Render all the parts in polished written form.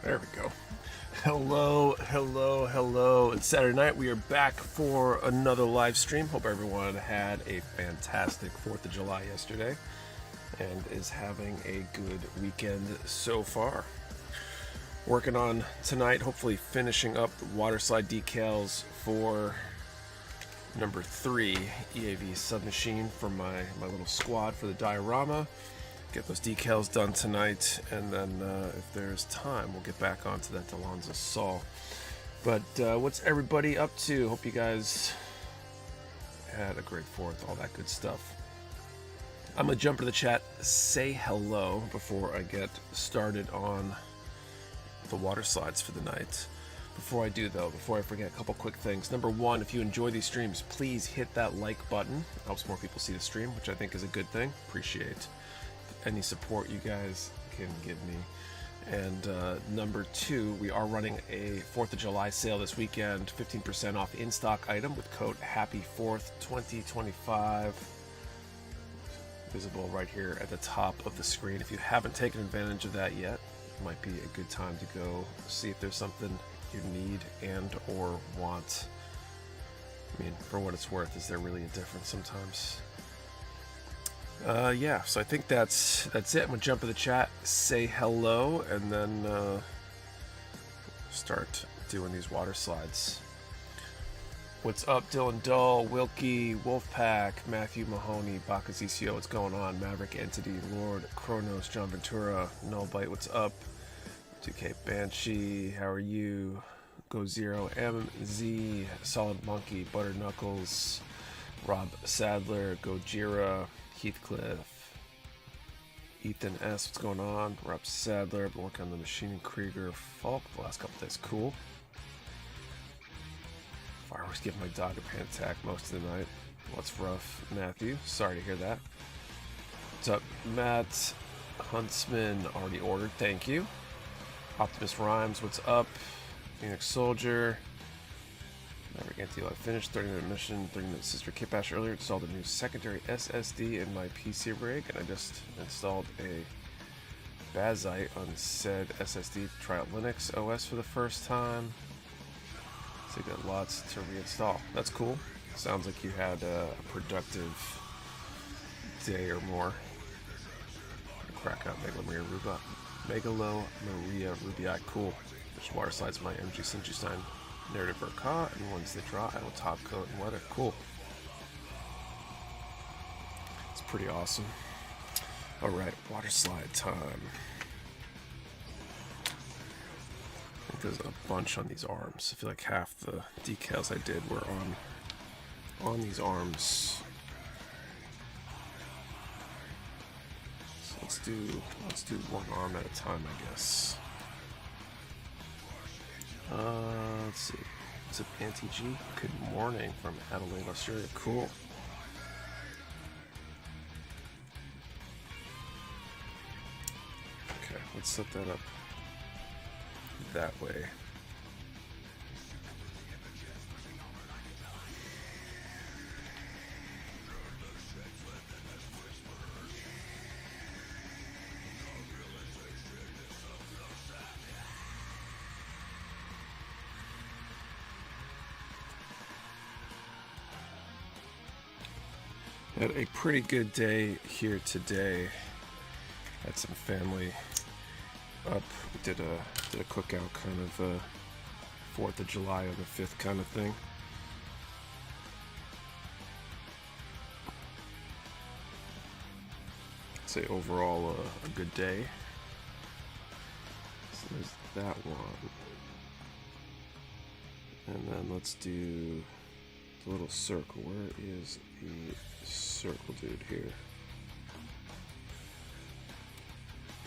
There we go. Hello, hello, hello. It's Saturday night. We are back for another live stream. Hope everyone had a fantastic 4th of July yesterday and is having a good weekend so far. Working on tonight, hopefully finishing up the Waterslide decals for number 3 EAV submachine for my little squad for the diorama. Get those decals done tonight, and then if there's time, we'll get back onto that Delonza Sol. But what's everybody up to? Hope you guys had a great 4th, all that good stuff. I'm gonna jump into the chat, say hello before I get started on the water slides for the night. Before I do though, before I forget, a couple quick things. Number one, if you enjoy these streams, please hit that like button. It helps more people see the stream, which I think is a good thing. Appreciate any support you guys can give me. And number two, we are running a 4th of July sale this weekend, 15% off in-stock item with code HAPPY4TH 2025, visible right here at the top of the screen. If you haven't taken advantage of that yet, it might be a good time to go see if there's something you need and or want. I mean, for what it's worth, is there really a difference sometimes? Yeah, so I think that's it. I'm gonna jump in the chat, say hello, and then start doing these water slides. What's up, Dylan Dull, Wilkie, Wolfpack, Matthew Mahoney, Bacchus ECO, what's going on? Maverick Entity, Lord, Kronos, John Ventura, Nullbite, what's up? 2K Banshee, how are you? Go Zero, MZ, Solid Monkey, Butter Knuckles, Rob Sadler, Gojira, Heathcliff, Ethan S, what's going on? Rob Sadler, been working on the Machine Krieger Falk the last couple days, cool. Fireworks give my dog a panic attack most of the night. What's rough, Matthew? Sorry to hear that. What's up, Matt? Huntsman, already ordered, thank you. Optimus Rhymes, what's up? Phoenix Soldier. Never get to I finished 30-minute mission, 30-minute sister kit bash earlier, installed a new secondary SSD in my PC rig, and I just installed a Bazite on said SSD to try out Linux OS for the first time. So you got lots to reinstall. That's cool. Sounds like you had a productive day or more. Crack out Megalo Maria Rubii. Cool. Which water slides my MG Sinjustein narrative Verka, and once they draw, I will top coat and weather. Cool. It's pretty awesome. Alright, water slide time. I think there's a bunch on these arms. I feel like half the decals I did were on these arms. So let's do one arm at a time, I guess. Let's see. What's up, Auntie G? Good morning from Adelaide, Australia. Cool. Okay, let's set that up that way. Had a pretty good day here today. Had some family up. We did a cookout, kind of a 4th of July on the 5th kind of thing. I'd say overall a good day. So there's that one. And then let's do the little circle. Where is the circle dude here?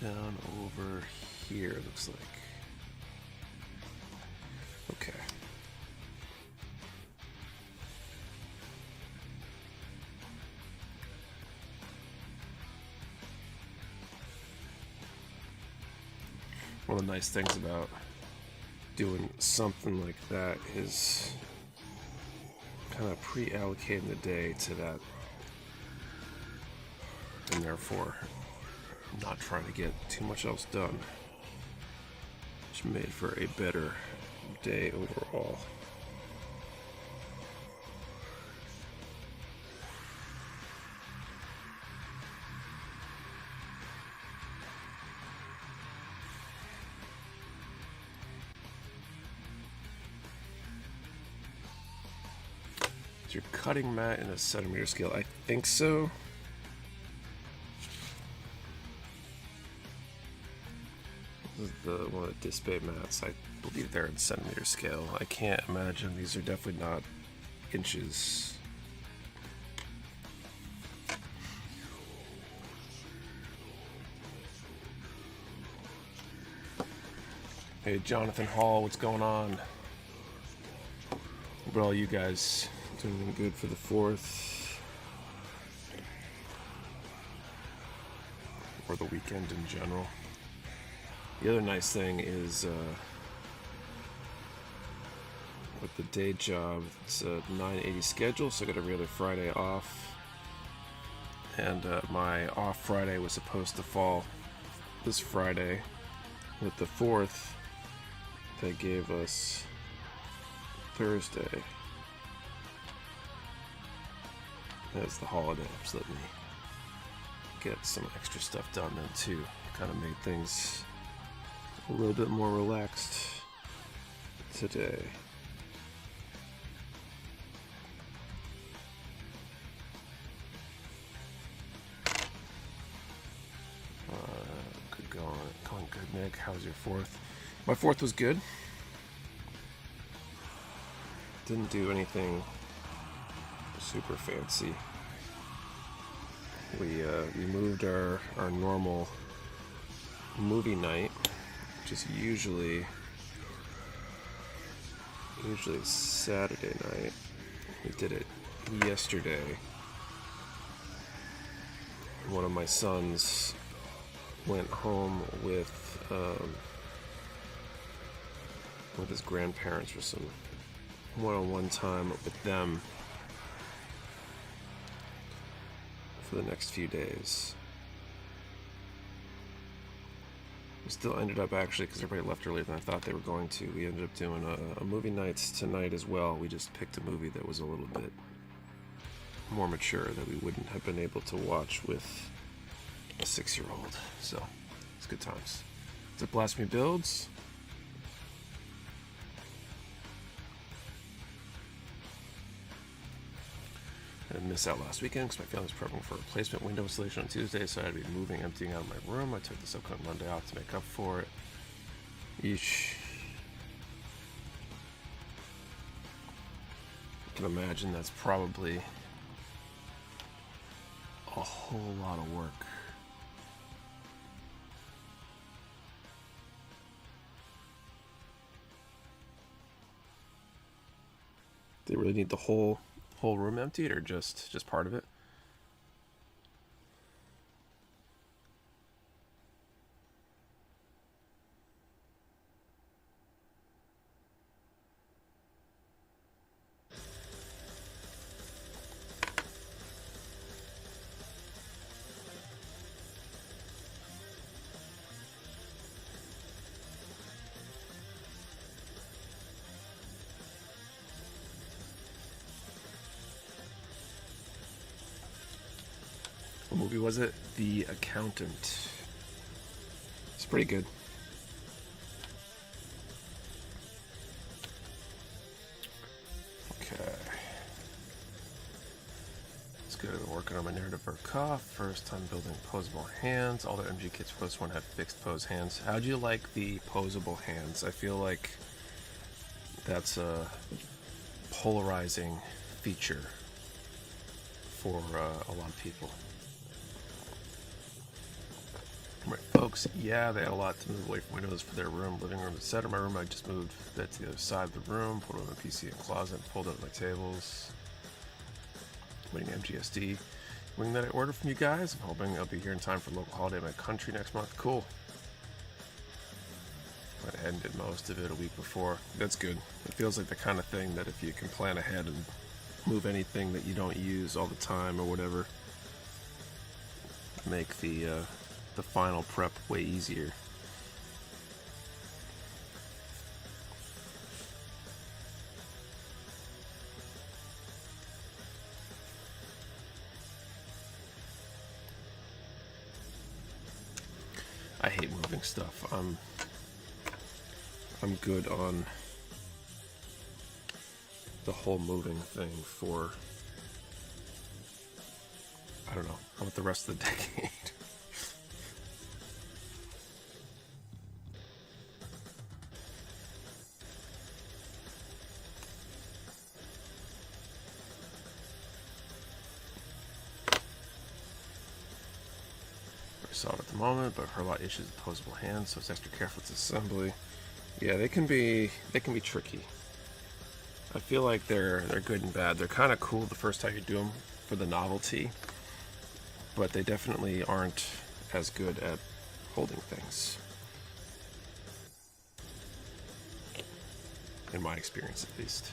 Down over here, looks like. Okay. One of the nice things about doing something like that is kind of pre-allocating the day to that, and therefore not trying to get too much else done. which made for a better day overall. Is your cutting mat in a centimeter scale? I think so. This is one of the display mats. I believe they're in centimeter scale. I can't imagine. These are definitely not inches. Hey, Jonathan Hall, what's going on? What about all you guys? Doing good for the 4th? Or the weekend in general? The other nice thing is with the day job, it's a 9:80 schedule, so I got every other Friday off. And my off Friday was supposed to fall this Friday. With the 4th, they gave us Thursday as the holiday, so let me get some extra stuff done then too. Kind of made things a little bit more relaxed today. Good going good, Nick. How was your 4th? My 4th was good. Didn't do anything super fancy. We moved our normal movie night, which is usually Saturday night. We did it yesterday. One of my sons went home with his grandparents for some one-on-one time with them for the next few days. We still ended up, actually, because everybody left earlier than I thought they were going to, we ended up doing a movie night tonight as well. We just picked a movie that was a little bit more mature that we wouldn't have been able to watch with a 6-year-old. So, it's good times. Is it Blasphemy Builds? I missed out last weekend because my family's prepping for a replacement window installation on Tuesday, so I had to be moving, emptying out my room. I took this upcoming Monday off to make up for it. Yeesh. I can imagine that's probably a whole lot of work. They really need the whole room emptied, or just part of it? What movie was it? The Accountant. It's pretty good. Okay. Let's go to working on my narrative for Koff. First time building posable hands. All the MG kits post one had fixed pose hands. How'd you like the posable hands? I feel like that's a polarizing feature for a lot of people. Right, folks, yeah, they had a lot to move away from windows for their room, living room, etc. My room, I just moved that to the other side of the room, put it on the PC and closet, pulled out my tables. Waiting MGSD. Wing that I ordered from you guys. I'm hoping I'll be here in time for local holiday in my country next month. Cool. Went ahead and did most of it a week before. That's good. It feels like the kind of thing that if you can plan ahead and move anything that you don't use all the time or whatever, make the final prep way easier. I hate moving stuff. I'm good on the whole moving thing for, I don't know, how about the rest of the decade? Solid at the moment, but I've heard a lot of issues with opposable hands, so it's extra careful with assembly. Yeah, they can be tricky. I feel like they're good and bad. They're kind of cool the first time you do them for the novelty, but they definitely aren't as good at holding things, in my experience at least.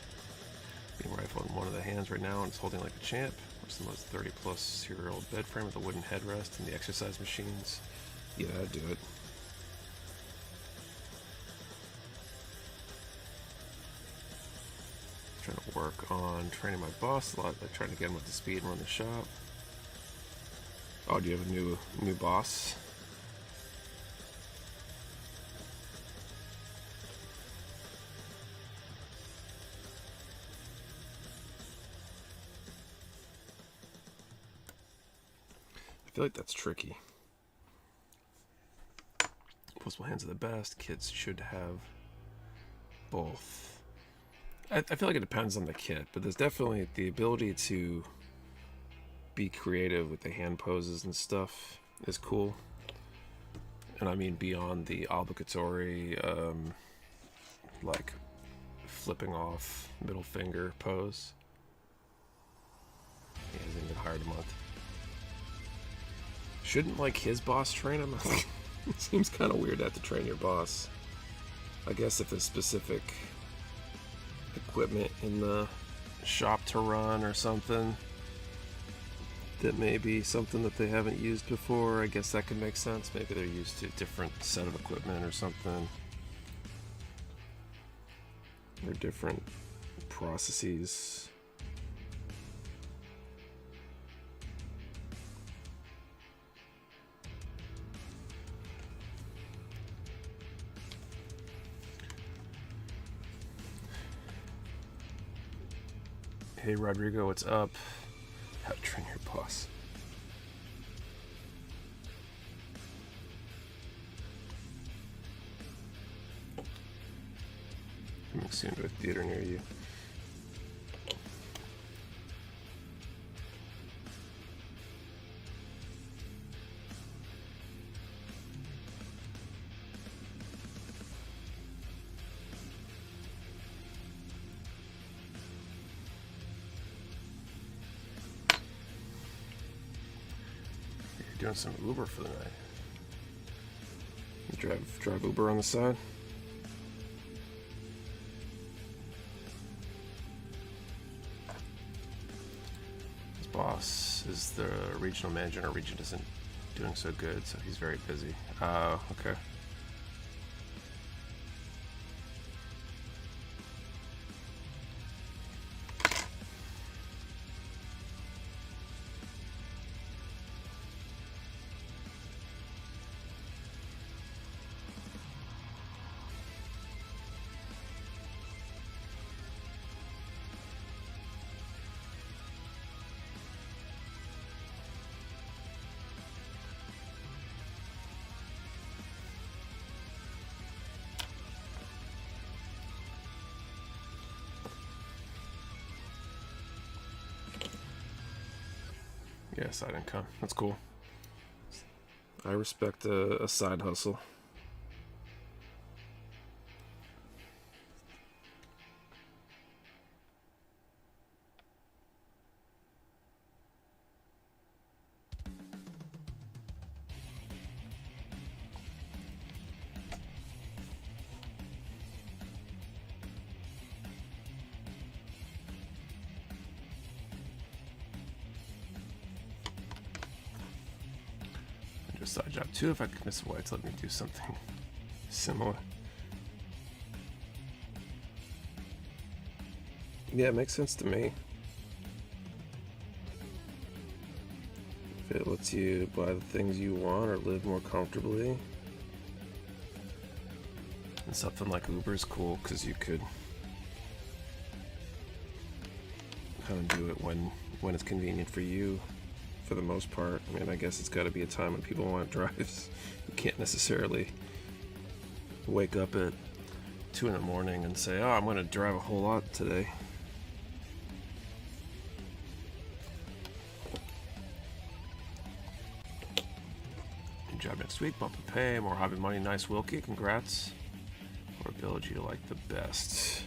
Being rifled in one of the hands right now and it's holding like a champ. What's the most 30+ year old bed frame with a wooden headrest and the exercise machines? Yeah, that'd do it. Trying to work on training my boss a lot, like trying to get him up to speed and run the shop. Oh, do you have a new boss? I feel like that's tricky. Opposable hands are the best. Kids should have both. I feel like it depends on the kit, but there's definitely the ability to be creative with the hand poses and stuff is cool. And I mean beyond the obligatory, like flipping off middle finger pose. He hasn't been hired a month. Shouldn't like his boss train him? It seems kind of weird to have to train your boss. I guess if there's specific equipment in the shop to run or something that may be something that they haven't used before, I guess that could make sense. Maybe they're used to a different set of equipment or something, or different processes. Hey Rodrigo, what's up? How to train your boss. Coming soon to a theater near you. Doing some Uber for the night. You drive Uber on the side. His boss is the regional manager, and our region isn't doing so good, so he's very busy. Okay. Yeah, side income. That's cool. I respect a side hustle. Side job too. If I could miss whites, let me do something similar. Yeah, it makes sense to me. If it lets you buy the things you want or live more comfortably, And something like Uber is cool because you could kind of do it when it's convenient for you, for the most part. I mean, I guess it's got to be a time when people want drives. You can't necessarily wake up at 2 in the morning and say, oh, I'm going to drive a whole lot today. New job next week, bump in pay, more hobby money, nice Wilkie, congrats. Or build you like the best.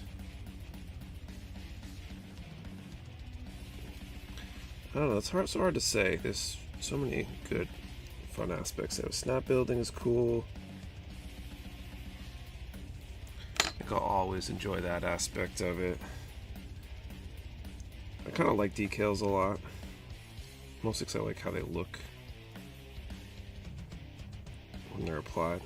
I don't know, it's so hard to say. There's so many good, fun aspects. Snap building is cool. I think I'll always enjoy that aspect of it. I kind of like decals a lot. Mostly because I like how they look when they're applied.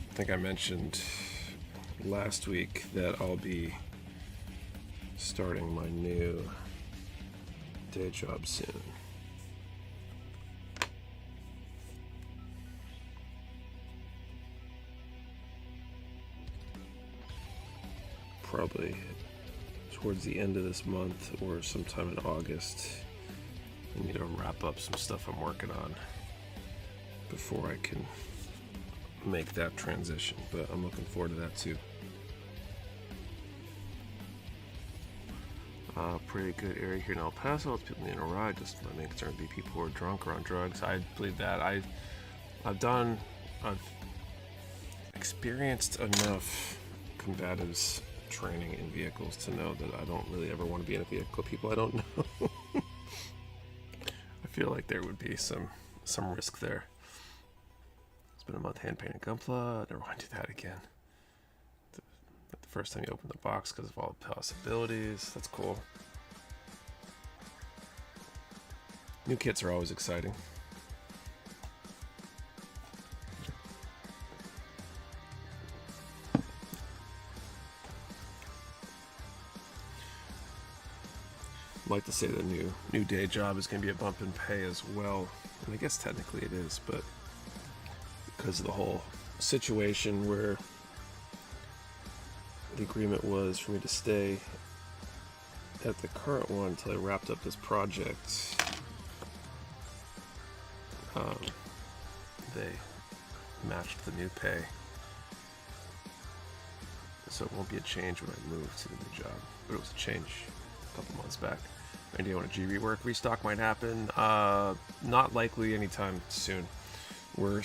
I think I mentioned last week that I'll be starting my new day job soon. Probably towards the end of this month or sometime in August. I need to wrap up some stuff I'm working on before I can make that transition, but I'm looking forward to that too. Pretty good area here in El Paso. It's people needing a ride. Just my main concern would be people who are drunk or on drugs. I believe that. I've experienced enough combatives training in vehicles to know that I don't really ever want to be in a vehicle with people I don't know. I feel like there would be some risk there. Been a month hand painting Gunpla. Never want to do that again. The first time you open the box because of all the possibilities. That's cool. New kits are always exciting. I'd like to say the new day job is going to be a bump in pay as well, and I guess technically it is, but because of the whole situation where the agreement was for me to stay at the current one until I wrapped up this project, they matched the new pay, so it won't be a change when I move to the new job, but it was a change a couple months back. Any idea when a G rework restock might happen? Not likely anytime soon. We're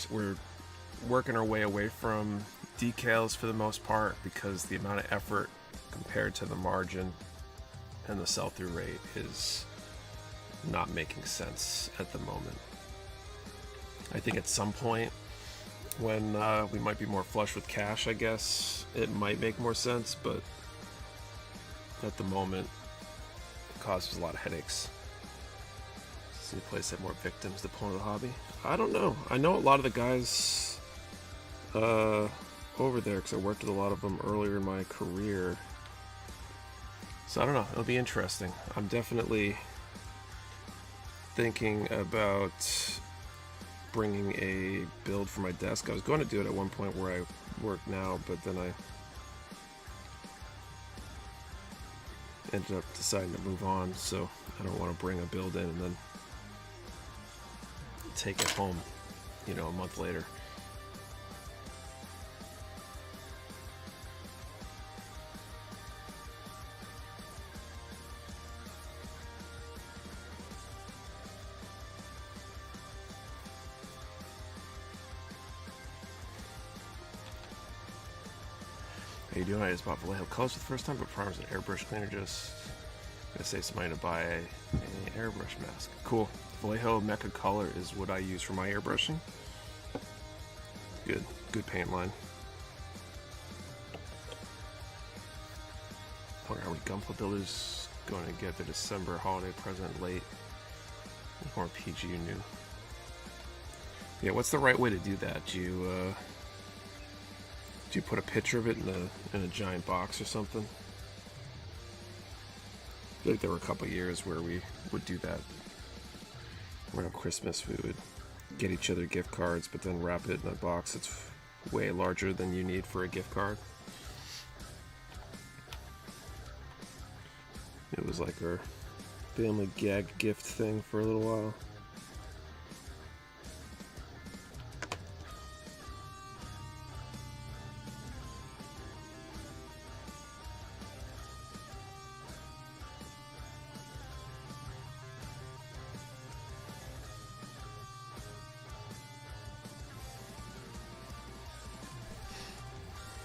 working our way away from decals for the most part because the amount of effort compared to the margin and the sell-through rate is not making sense at the moment. I think at some point when we might be more flush with cash, I guess it might make more sense, but at the moment it causes a lot of headaches. Does any place have more victims to pull into the hobby? I don't know. I know a lot of the guys over there because I worked with a lot of them earlier in my career, so I don't know, it'll be interesting. I'm definitely thinking about bringing a build for my desk. I was going to do it at one point where I work now, but then I ended up deciding to move on, so I don't want to bring a build in and then take it home, a month later. How you doing? I just bought Vallejo colors for the first time, but primers and airbrush cleaner just gonna say somebody to buy an airbrush mask. Cool. Vallejo Mecha Color is what I use for my airbrushing. Good paint line. Wonder how many Gunpla builders going to get the December holiday present late. More PG new. Yeah, what's the right way to do that? Do you put a picture of it in a giant box or something? I feel like there were a couple of years where we would do that. Around Christmas, we would get each other gift cards, but then wrap it in a box that's way larger than you need for a gift card. It was like our family gag gift thing for a little while.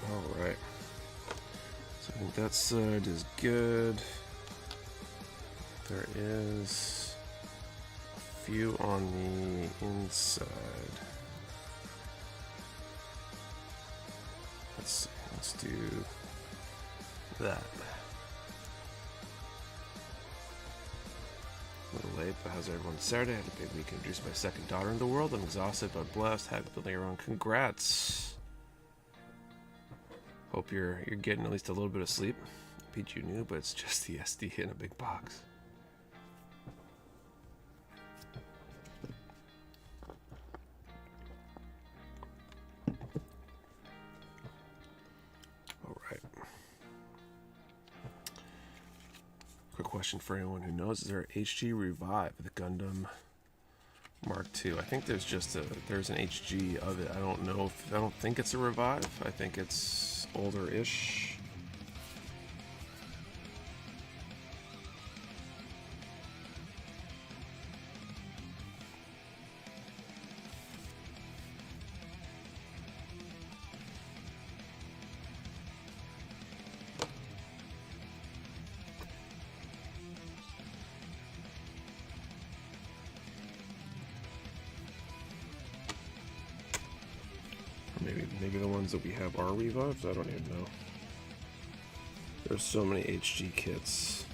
Alright, so I think that side is good. There is a few on the inside. Let's do that. A little late, but how's everyone? Saturday, I had a big week. Introduced my second daughter in the world. I'm exhausted but blessed. Happy building her own. Congrats. Hope you're getting at least a little bit of sleep. Pete, you knew, but it's just the SD in a big box. All right. Quick question for anyone who knows: is there an HG Revive the Gundam Mark II? I think there's there's an HG of it. I don't think it's a Revive. I think it's older-ish. Maybe the ones that we have are revives? I don't even know. There's so many HG kits.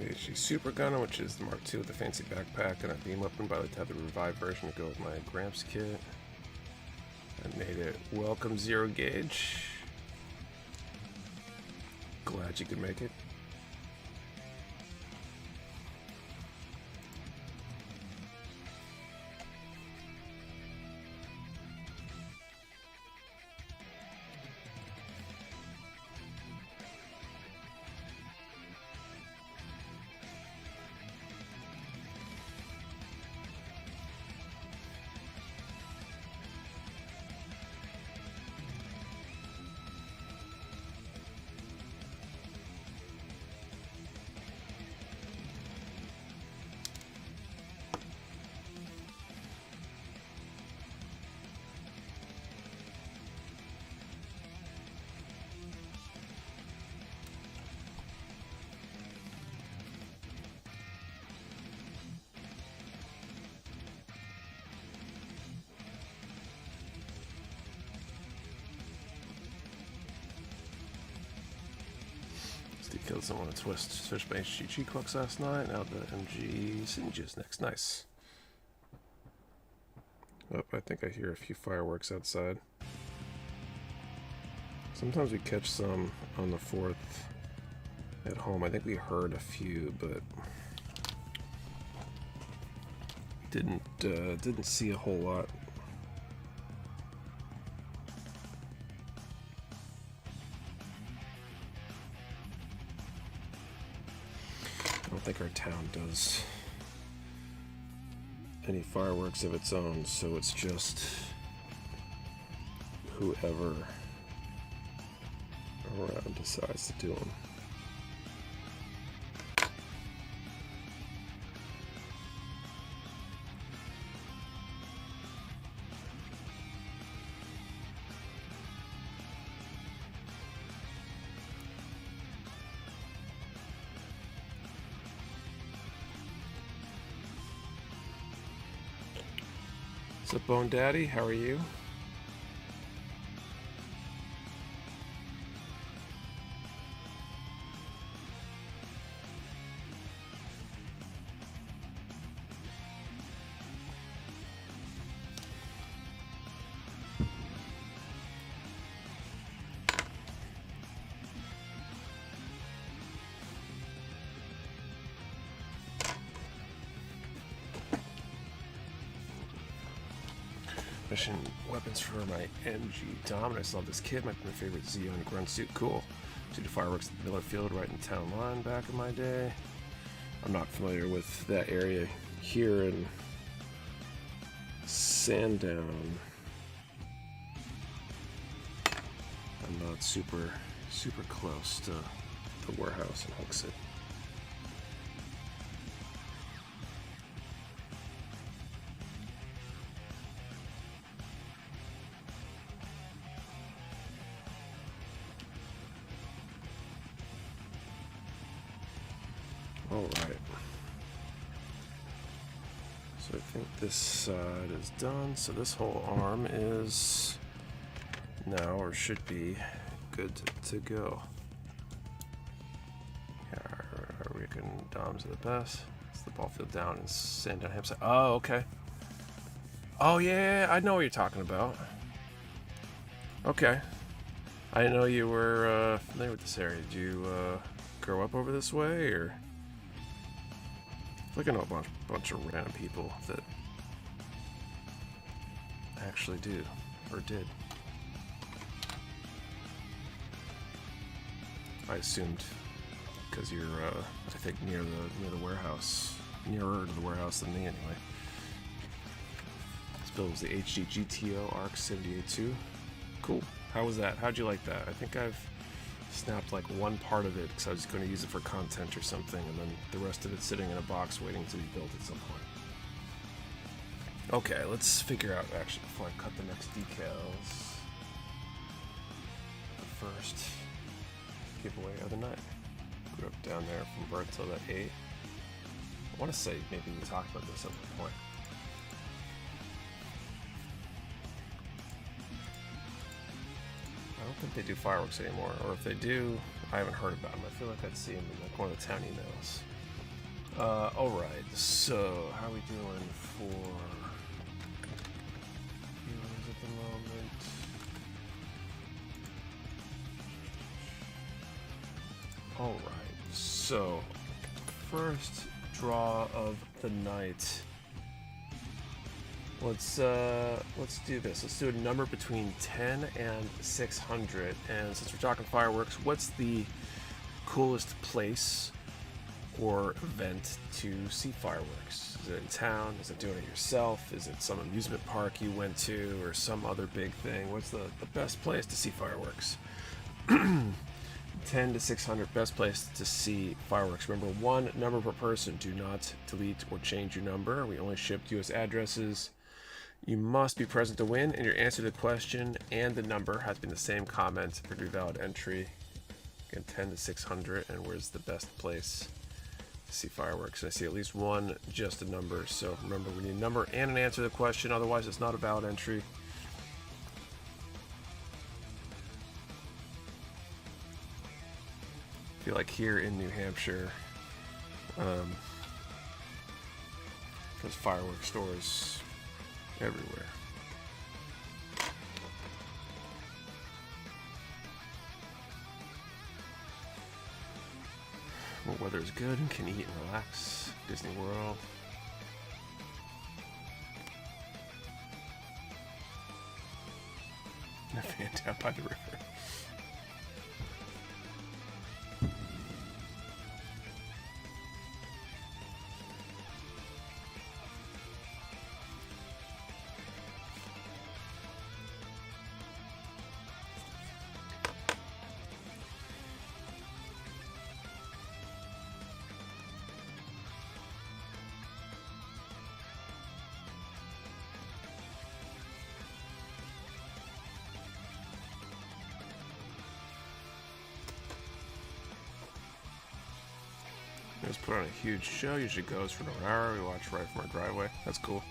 HG Super Gundam, which is the Mark II with the fancy backpack and a beam weapon, but I like to have the revived version to go with my Gramps kit. I made it. Welcome, Zero Gauge. Glad you could make it. Killed someone a twist. Switched my HGG clocks last night. Now the MG Singes next. Nice. Oh, I think I hear a few fireworks outside. Sometimes we catch some on the 4th at home. I think we heard a few, but didn't see a whole lot. I don't think our town does any fireworks of its own, so it's just whoever around decides to do them. What's up, Bone Daddy? How are you? Mission weapons for my MG Dom, and I saw this kid, might be my favorite Xeon grunt suit. Cool. Did the fireworks at Miller Field right in town line back in my day. I'm not familiar with that area here in Sandown. I'm not super close to the warehouse in Hooksett. Alright, so I think this side is done, so this whole arm is now, or should be, good to go. Yeah, I reckon Doms are the best. It's the ball field down in Sandown Hampside. Oh, okay. Oh, yeah, I know what you're talking about. Okay. I didn't know you were familiar with this area. Did you grow up over this way, or? I know a bunch of random people that actually do, or did. I assumed because you're, I think, near the warehouse, nearer to the warehouse than me, anyway. This build was the HD GTO ARC 78-2. Cool. How was that? How'd you like that? I think I've snapped like one part of it because I was going to use it for content or something, and then the rest of it sitting in a box waiting to be built at some point. Okay, let's figure out, actually, before I cut the next decals, the first giveaway of the night. Grew up down there from birth till about 8. I want to say maybe we talked about this at one point. I don't think they do fireworks anymore, or if they do, I haven't heard about them. I feel like I'd see them in like one of the town emails. Alright, so how are we doing for viewers at the moment? Alright, so first draw of the night. Let's do this. Let's do a number between 10 and 600. And since we're talking fireworks, what's the coolest place or event to see fireworks? Is it in town? Is it doing it yourself? Is it some amusement park you went to, or some other big thing? What's the best place to see fireworks? 10 to 600, best place to see fireworks. Remember, one number per person. Do not delete or change your number. We only shipped US addresses. You must be present to win, and your answer to the question and the number has been the same comment for every valid entry. Again, 10 to 600, and where's the best place to see fireworks? And I see at least one, just a number. So remember, we need a number and an answer to the question, otherwise it's not a valid entry. feel like here in New Hampshire, there's fireworks stores everywhere. Well, weather is good and can eat and relax. Disney World. A fan down by the river. Just put on a huge show. Usually goes for an hour. We watch right from our driveway. That's cool.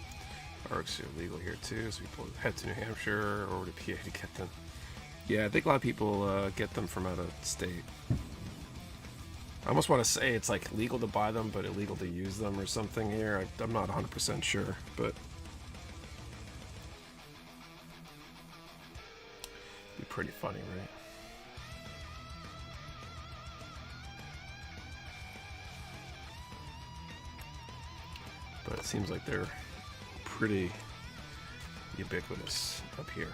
Fireworks are illegal here too, so people head to New Hampshire or over to PA to get them. Yeah, I think a lot of people get them from out of state. I almost want to say it's like legal to buy them, but illegal to use them or something here. I'm not 100% sure, but it'd be pretty funny, right? But it seems like they're pretty ubiquitous up here.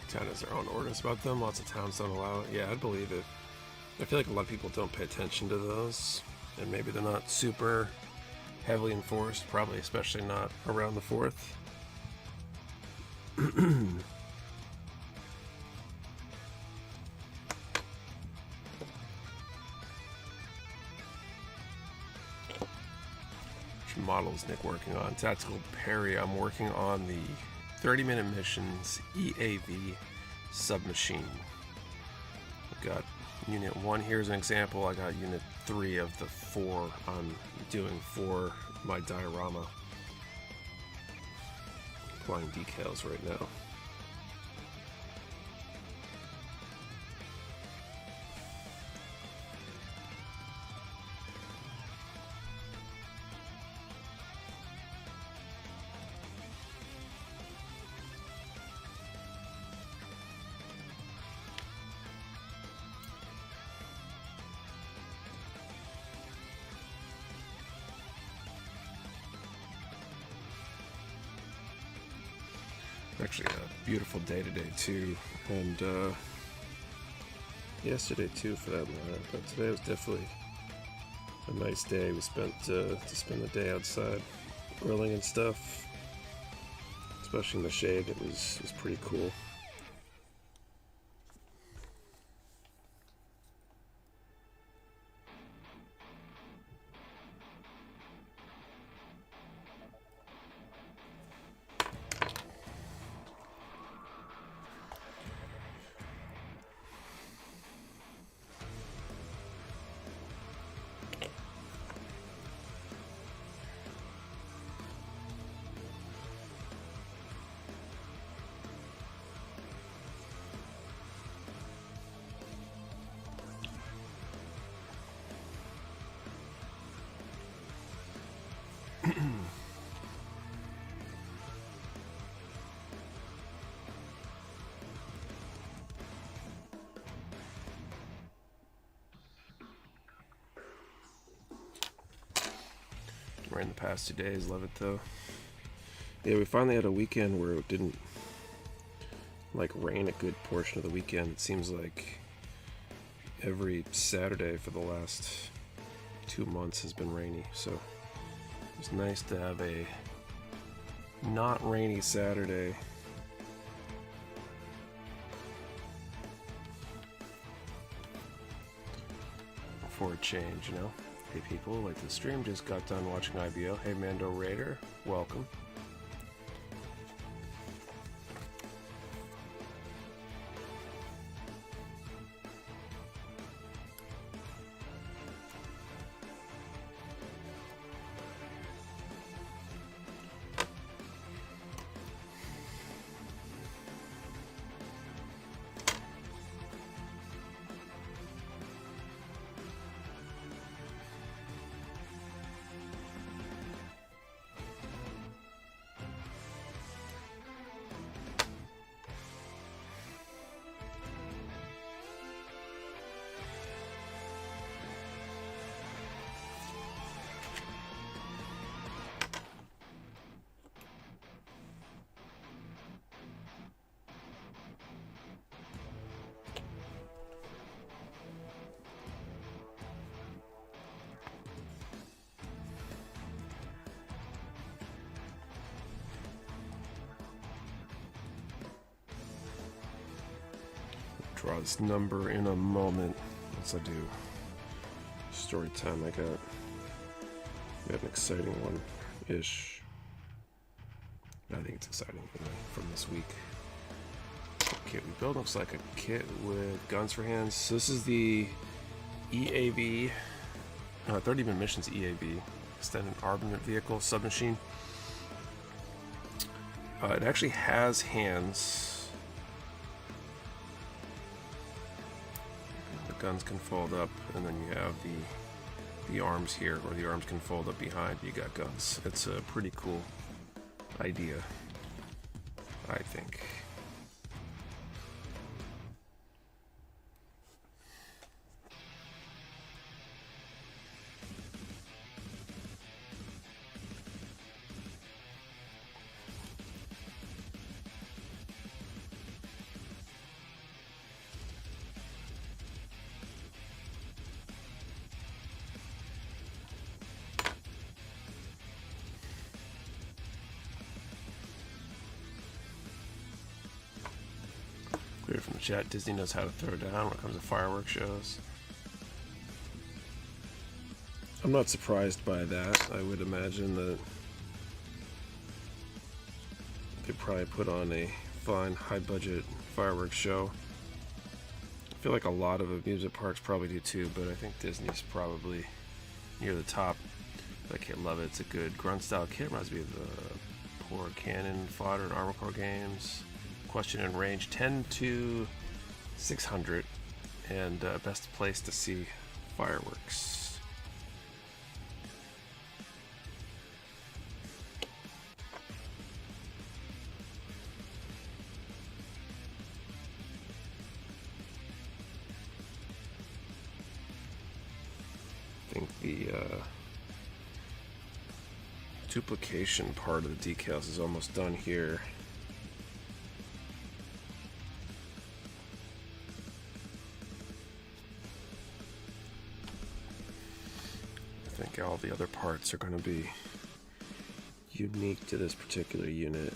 Town has their own ordinance about them. Lots of towns don't allow it. Yeah, I'd believe it. I feel like a lot of people don't pay attention to those, and maybe they're not super heavily enforced, probably especially not around the 4th. Which model is Nick working on? Tactical Perry. I'm working on the 30-minute missions EAV submachine. I've got Unit 1 here as an example. I got Unit 3 of the 4 I'm doing for my diorama. Applying decals right now. Actually a beautiful day today too, and yesterday too for that matter, but today was definitely a nice day. We spent to spend the day outside grilling and stuff, especially in the shade. It was pretty cool. Rain the past 2 days, love it though. Yeah, we finally had a weekend where it didn't like rain a good portion of the weekend. It seems like every Saturday for the last 2 months has been rainy, so it's nice to have a not rainy Saturday. for a change, you know? Hey people, like the stream, just got done watching IBO. Hey Mando Raider, welcome. Draw this number in a moment. Once I do story time, I got an exciting one-ish. I think it's exciting from this week. Kit we build looks like a kit with guns for hands. So this is the EAV, 30-minute missions EAV, extended armament vehicle submachine. It actually has hands. Guns can fold up, and then you have the arms here, or the arms can fold up behind. You got guns. It's a pretty cool idea, I think. Clear from the chat, Disney knows how to throw down when it comes to fireworks shows. I'm not surprised by that. I would imagine that they probably put on a fun, high-budget fireworks show. I feel like a lot of amusement parks probably do too, but I think Disney's probably near the top. I can't love it. It's a good grunt-style kit. Reminds me of the poor cannon fodder and Armor Corps games. Question and range 10 to 600, and best place to see fireworks. I think the duplication part of the decals is almost done here. All the other parts are going to be unique to this particular unit.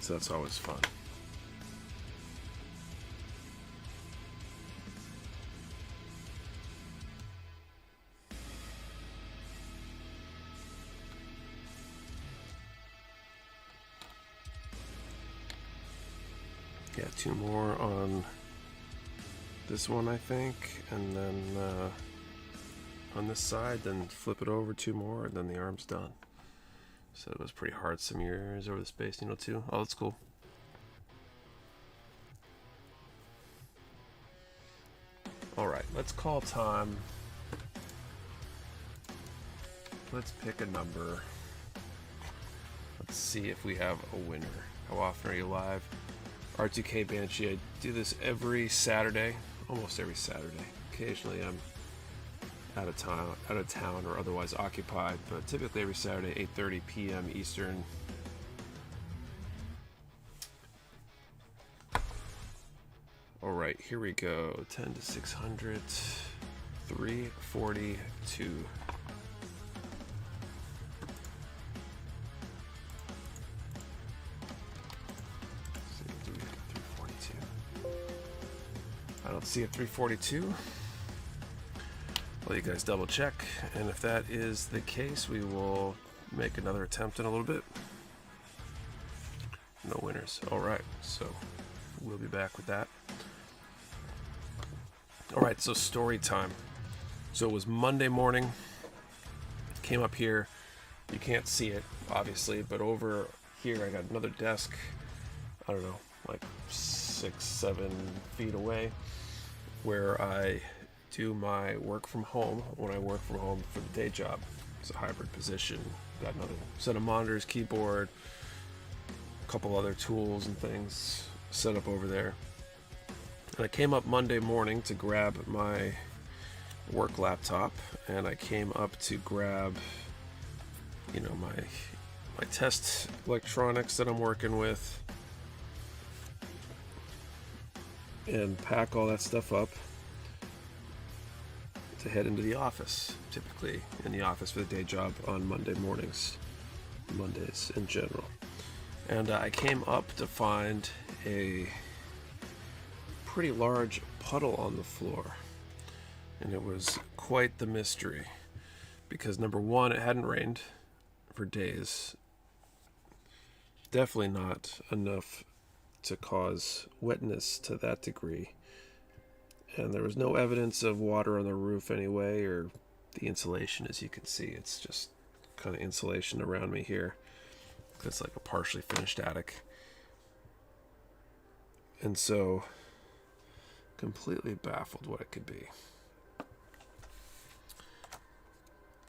So that's always fun. Yeah, 2 more on this one, I think, and then on this side, then flip it over 2 more, and then the arm's done. So it was pretty hard some years over the Space Needle too. Oh, that's cool. All right, let's call time. Let's pick a number. Let's see if we have a winner. How often are you live? R2K Banshee, I do this every Saturday, almost every Saturday. Occasionally I'm out of town or otherwise occupied, but typically every Saturday, 8:30 p.m. Eastern. All right, here we go. 10 to 600, 342. I don't see a 342. Let you guys double check, and if that is the case, we will make another attempt in a little bit. No winners. Alright, so we'll be back with that. Alright, so story time. So it was Monday morning. Came up here. You can't see it, obviously, but over here I got another desk, I don't know, like 6-7 feet away, where I do my work from home when I work from home for the day job. It's a hybrid position. Got another set of monitors, keyboard, a couple other tools and things set up over there. And I came up Monday morning to grab my work laptop, and I came up to grab, you know, my test electronics that I'm working with, and pack all that stuff up to head into the office. Typically in the office for the day job on Monday mornings, Mondays in general. And I came up to find a pretty large puddle on the floor, and it was quite the mystery, because number one, it hadn't rained for days. Definitely not enough to cause wetness to that degree, and there was no evidence of water on the roof anyway, or the insulation. As you can see, it's just kind of insulation around me here. It's like a partially finished attic, and so completely baffled what it could be.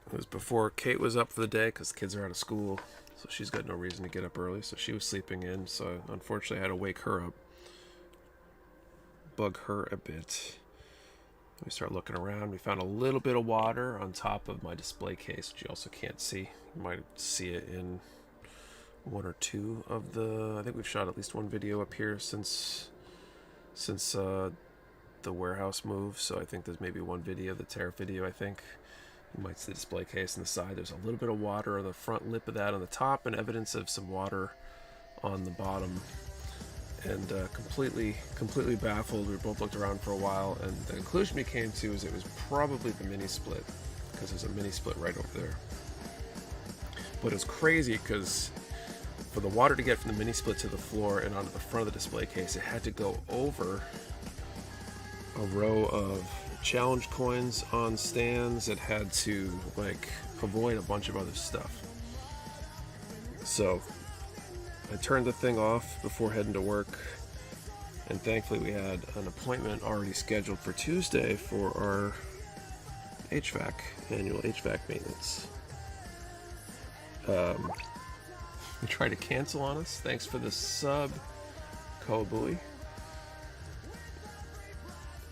It was before Kate was up for the day, because the kids are out of school, so she's got no reason to get up early, so she was sleeping in, so unfortunately I had to wake her up, bug her a bit. We start looking around. We found a little bit of water on top of my display case, which you also can't see. You might see it in one or two of the, I think we've shot at least one video up here since the warehouse move, so I think there's maybe one video, the tariff video, I think. You might see the display case on the side. There's a little bit of water on the front lip of that on the top, and evidence of some water on the bottom. And completely baffled. We both looked around for a while, and the conclusion we came to is it was probably the mini split, because there's a mini split right over there. But it was crazy, because for the water to get from the mini split to the floor and onto the front of the display case, it had to go over a row of challenge coins on stands. It had to like avoid a bunch of other stuff. So I turned the thing off before heading to work, and thankfully we had an appointment already scheduled for Tuesday for our annual HVAC maintenance. They tried to cancel on us. Thanks for the sub, Kobui.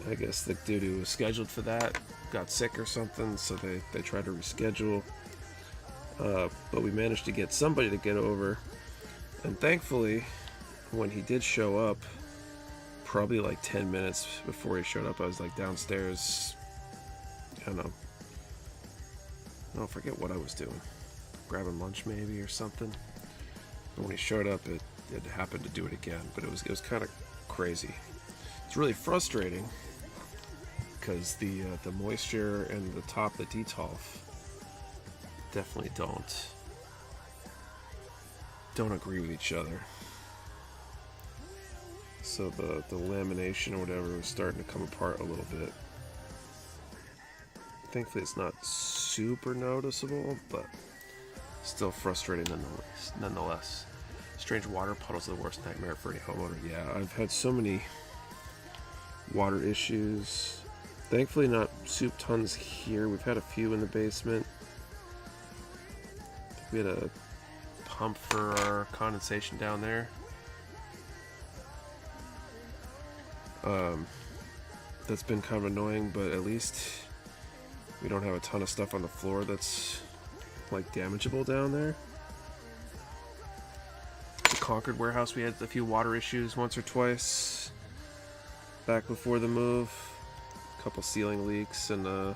I guess the dude who was scheduled for that got sick or something, so they tried to reschedule. But we managed to get somebody to get over, and thankfully, when he did show up, probably like 10 minutes before he showed up, I was like downstairs, I don't know, I forget what I was doing, grabbing lunch maybe or something. But when he showed up, it happened to do it again, but it was kind of crazy. It's really frustrating, because the moisture and the top of the detolf definitely don't agree with each other. So the lamination or whatever was starting to come apart a little bit. Thankfully it's not super noticeable, but still frustrating nonetheless. Strange water puddles are the worst nightmare for any homeowner. Yeah, I've had so many water issues. Thankfully not soup tons here. We've had a few in the basement. We had a pump for our condensation down there. That's been kind of annoying, but at least we don't have a ton of stuff on the floor that's like damageable down there. The Concord warehouse, we had a few water issues once or twice back before the move. A couple ceiling leaks and a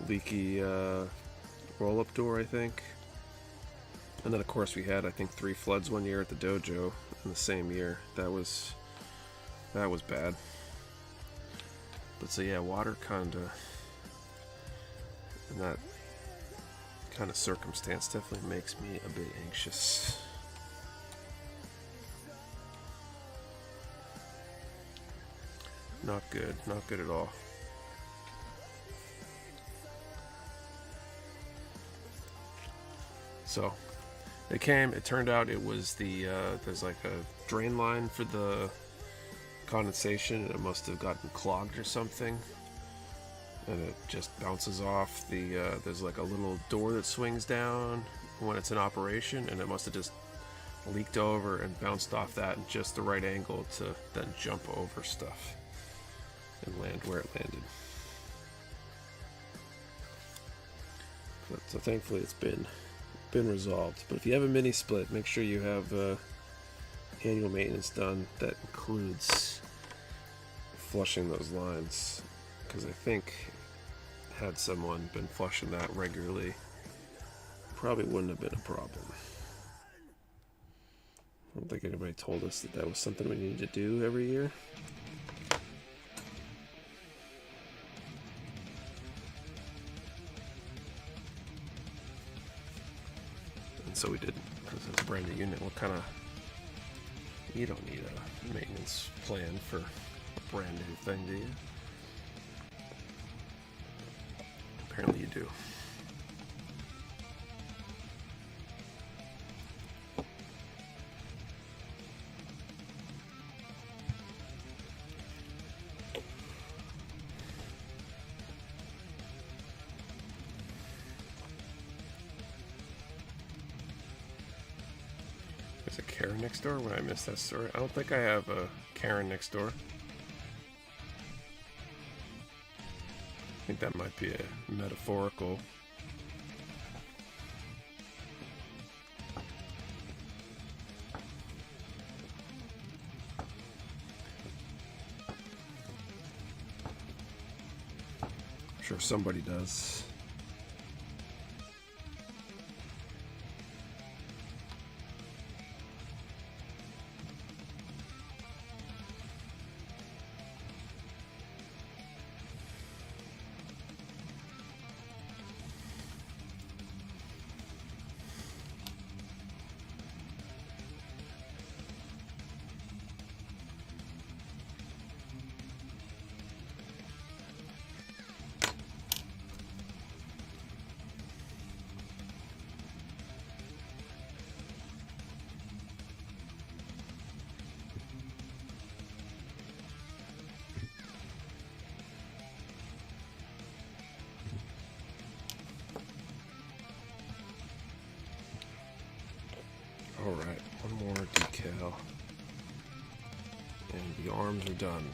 leaky roll-up door, I think. And then of course we had, I think, 3 floods one year at the dojo in the same year. That was That was bad. But so yeah, water kinda, in that kind of circumstance, definitely makes me a bit anxious. Not good, not good at all. So it turned out it was the, there's like a drain line for the condensation, and it must have gotten clogged or something. And it just bounces off the, there's like a little door that swings down when it's in operation, and it must have just leaked over and bounced off that in just the right angle to then jump over stuff and land where it landed. So thankfully it's been resolved. But if you have a mini split, make sure you have annual maintenance done that includes flushing those lines, because I think had someone been flushing that regularly, probably wouldn't have been a problem. I don't think anybody told us that was something we needed to do every year. And so we didn't, because it's a brand new unit. What kind of, you don't need a maintenance plan for a brand new thing, do you? Apparently you do. There's a Karen next door? When I missed that story, I don't think I have a Karen next door. I think that might be a metaphorical. I'm sure somebody does. Alright, one more decal, and the arms are done.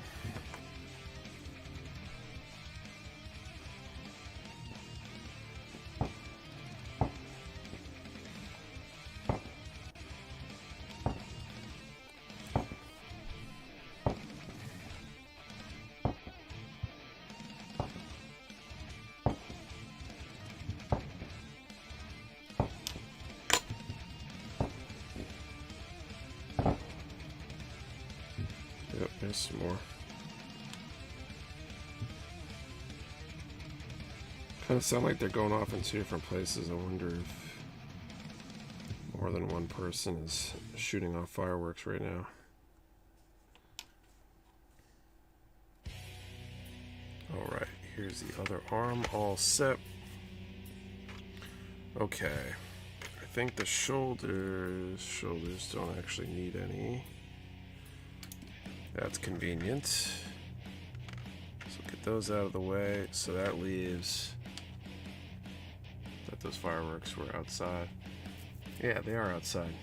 Yep, there's some more. Kind of sound like they're going off in two different places. I wonder if more than one person is shooting off fireworks right now. Alright, here's the other arm all set. Okay. I think the shoulders don't actually need any. That's convenient. So get those out of the way. So that leaves that those fireworks were outside. Yeah, they are outside.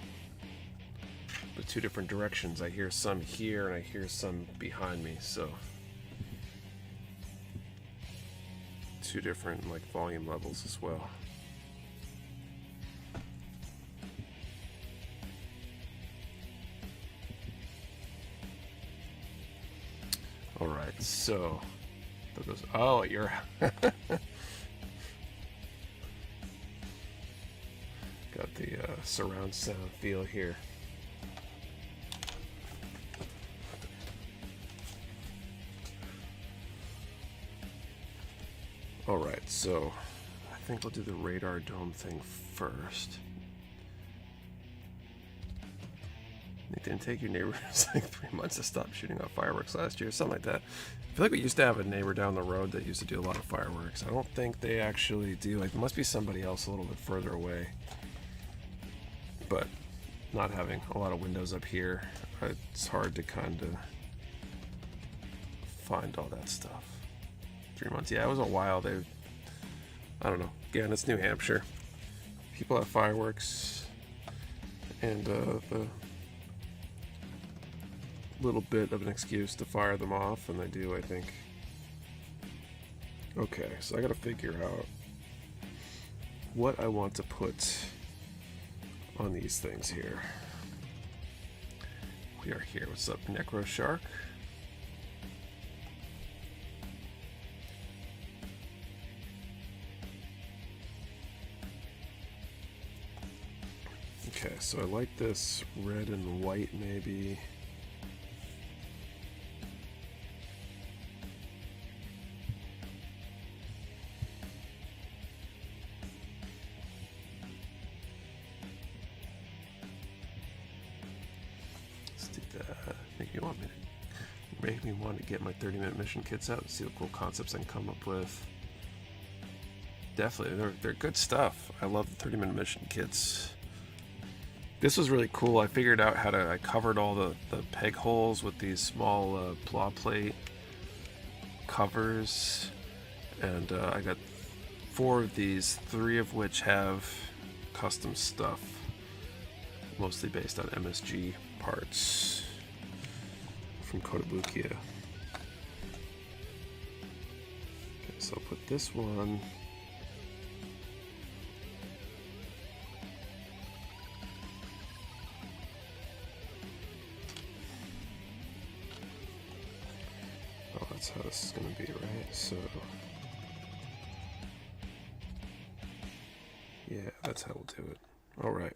But two different directions. I hear some here and I hear some behind me. So two different like volume levels as well. Alright, so that goes, oh, you're got the surround sound feel here. Alright, so I think we'll do the radar dome thing first. It didn't take your neighbors like 3 months to stop shooting off fireworks last year, something like that. I feel like we used to have a neighbor down the road that used to do a lot of fireworks. I don't think they actually do. Like, there must be somebody else a little bit further away. But not having a lot of windows up here, it's hard to kind of find all that stuff. 3 months, yeah, it was a while. I don't know. Again, it's New Hampshire. People have fireworks, and the little bit of an excuse to fire them off, and they do, I think. Okay, so I gotta figure out what I want to put on these things here. We are here. What's up, Necro Shark? Okay, so I like this red and white maybe. Make me want to get my 30-minute mission kits out and see what cool concepts I can come up with. Definitely, they're good stuff. I love the 30-minute mission kits. This was really cool. I figured out how to, I covered all the peg holes with these small plow plate covers, and I got 4 of these, 3 of which have custom stuff, mostly based on MSG parts from Kotobukiya. Okay, so I'll put this one. Oh, that's how this is going to be, right? So, yeah, that's how we'll do it. All right.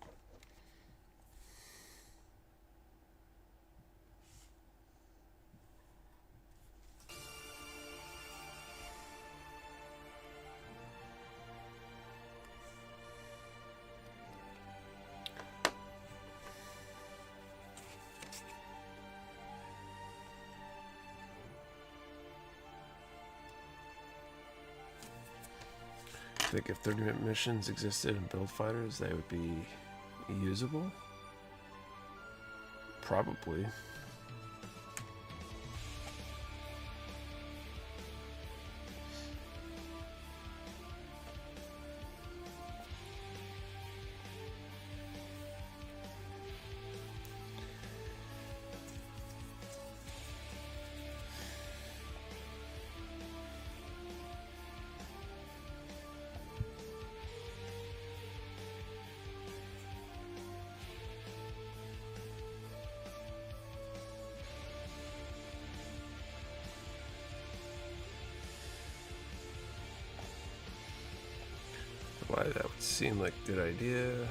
I think if 30-minute missions existed in build fighters, they would be usable. Probably. Why that would seem like a good idea.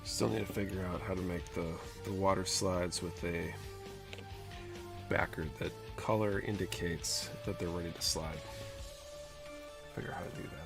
Still need to figure out how to make the water slides with a backer that color indicates that they're ready to slide. Figure out how to do that.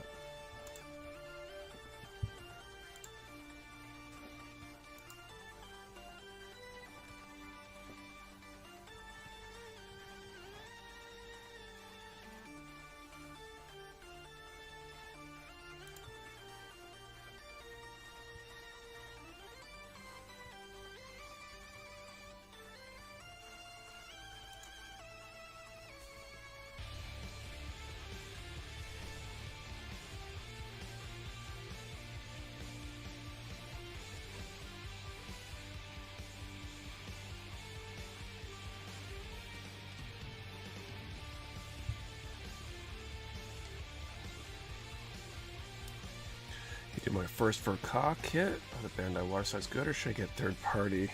first for Ka kit. The Bandai Waterslide's good, or should I get third party?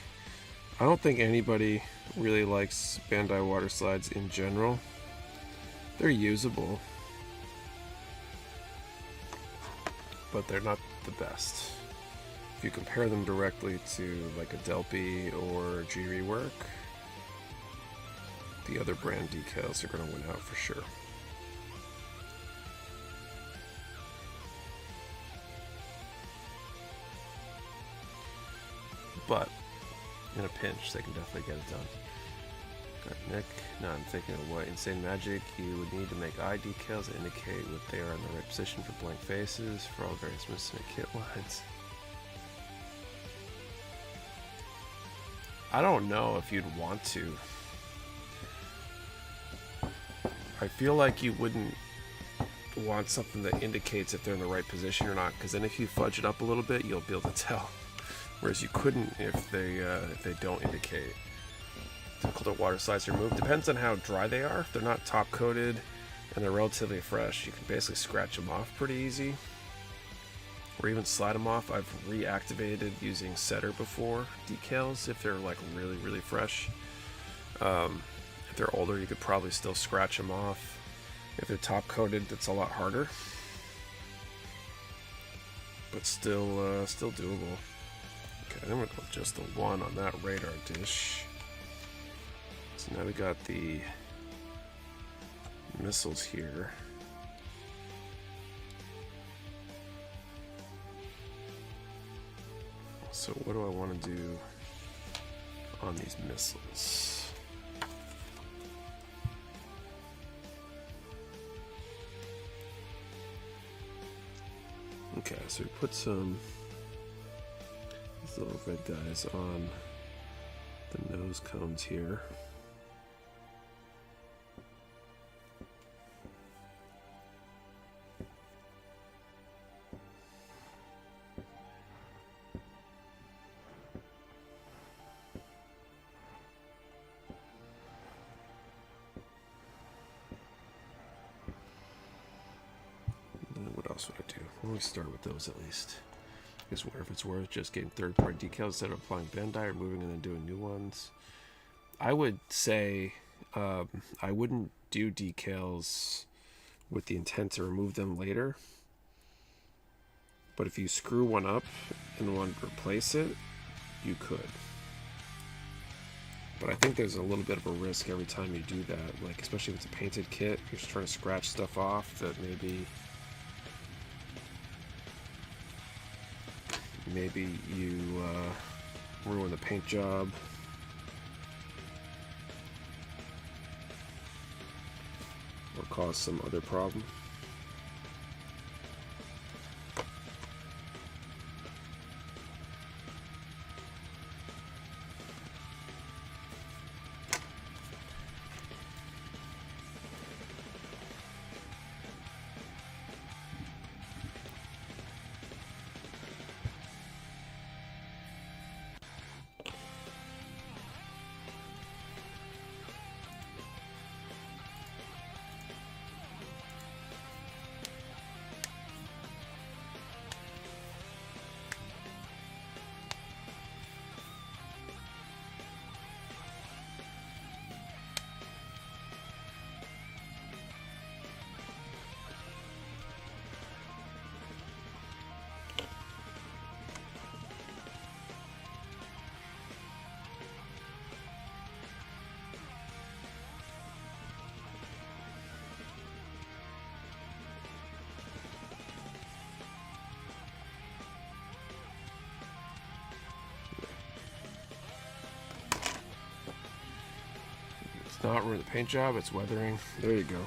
I don't think anybody really likes Bandai Waterslides in general. They're usable, but they're not the best. If you compare them directly to like a Delpy or G Rework, the other brand decals are going to win out for sure. But in a pinch, they can definitely get it done. Got Nick. Now I'm thinking of what insane magic you would need to make eye decals that indicate what they are in the right position for blank faces for all various missing kit lines. I don't know if you'd want to. I feel like you wouldn't want something that indicates if they're in the right position or not, because then if you fudge it up a little bit, you'll be able to tell. Whereas you couldn't if they don't indicate. Difficult to water slides remove. Depends on how dry they are. If they're not top coated and they're relatively fresh, you can basically scratch them off pretty easy, or even slide them off. I've reactivated using setter before decals if they're like really fresh. If they're older, you could probably still scratch them off. If they're top coated, that's a lot harder, but still doable. Okay, then we're going just the one on that radar dish. So now we got the missiles here. So what do I want to do on these missiles? Okay, so we put some these little red guys on the nose cones here. What else would I do? Let me start with those at least. I guess wonder if it's worth just getting third-party decals instead of applying Bandai or moving and then doing new ones. I would say I wouldn't do decals with the intent to remove them later. But if you screw one up and want to replace it, you could. But I think there's a little bit of a risk every time you do that. Like, especially if it's a painted kit, you're just trying to scratch stuff off that maybe you ruin the paint job. Or cause some other problem. Not ruin the paint job, it's weathering. There you go.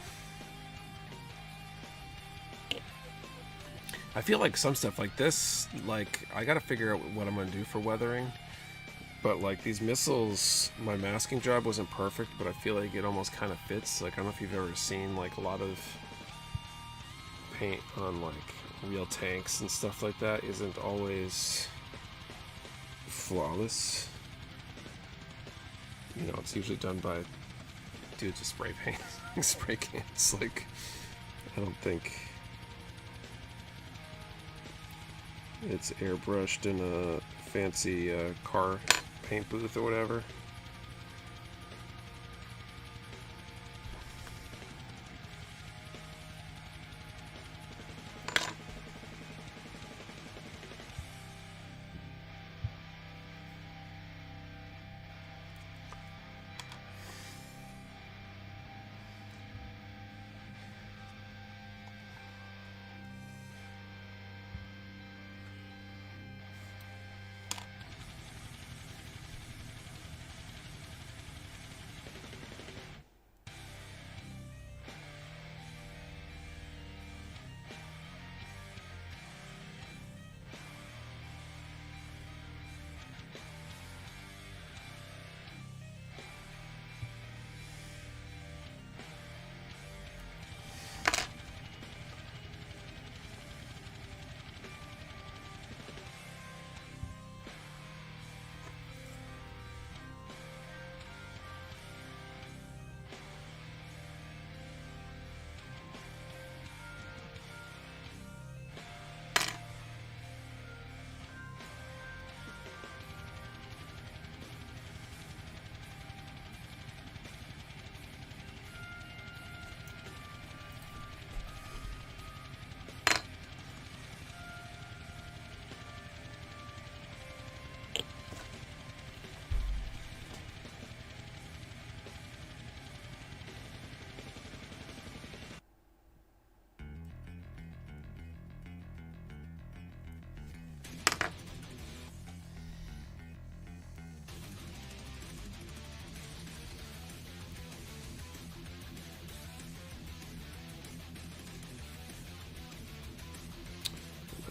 I feel like some stuff like this, like, I gotta figure out what I'm gonna do for weathering. But like these missiles, my masking job wasn't perfect, but I feel like it almost kind of fits. Like, I don't know if you've ever seen like a lot of paint on like real tanks and stuff like that isn't always flawless. You know, it's usually done by dudes with spray paint, spray cans. Like, I don't think it's airbrushed in a fancy car paint booth or whatever.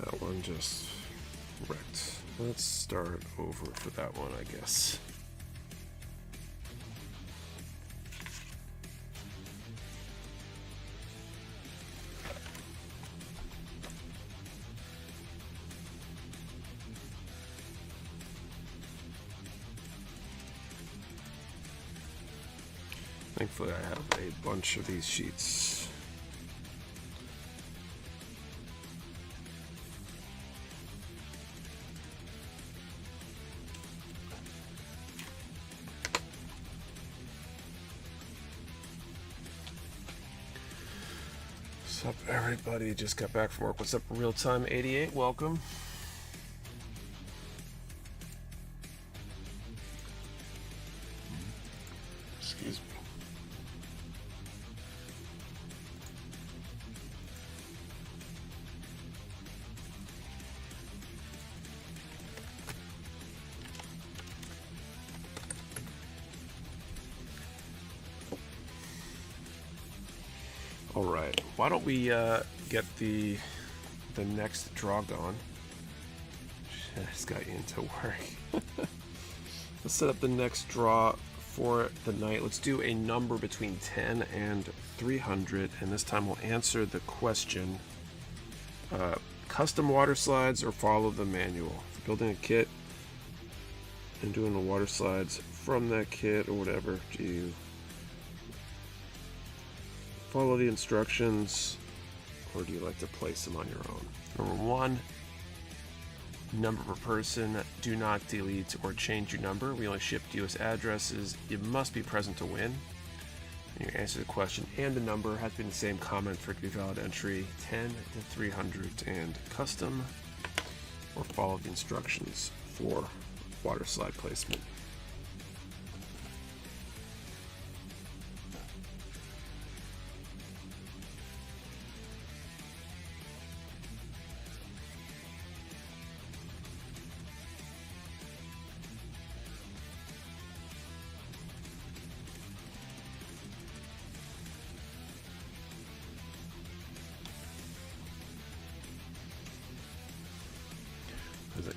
That one just wrecked. Let's start over for that one, I guess. Thankfully, I have a bunch of these sheets. What's up, everybody? Just got back from work. What's up, Real Time 88? Welcome. Excuse me. All right, why don't we get the next draw going? I just got you into work. Let's set up the next draw for the night. Let's do a number between 10 and 300, and this time we'll answer the question: custom water slides or follow the manual? If you're building a kit and doing the water slides from that kit or whatever, do you follow the instructions, or do you like to place them on your own? Number one, number per person. Do not delete or change your number. We only ship to US addresses. You must be present to win. And your answer to the question and the number has been the same comment for it to be valid entry. 10 to 300 and custom, or follow the instructions for water slide placement.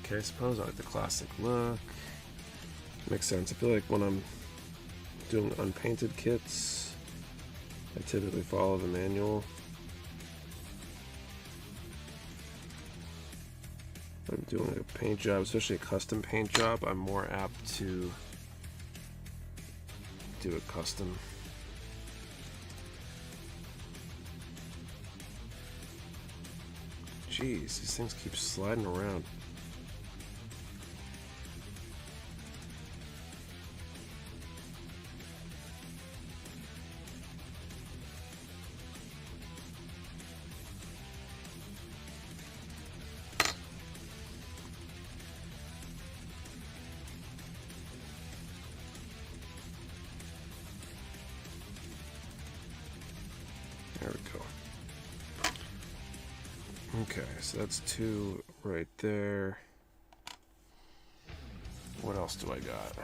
Okay, I suppose I like the classic look. Makes sense. I feel like when I'm doing unpainted kits, I typically follow the manual. If I'm doing a paint job, especially a custom paint job, I'm more apt to do it custom. Jeez, these things keep sliding around. There we go. Okay, so that's 2 right there. What else do I got?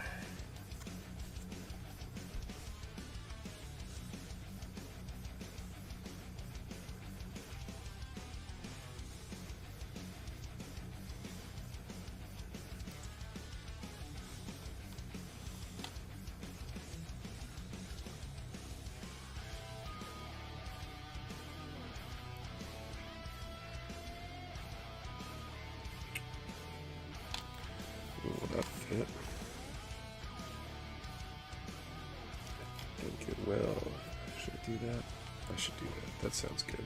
Will that fit? I think it will. Should I do that? I should do that. That sounds good.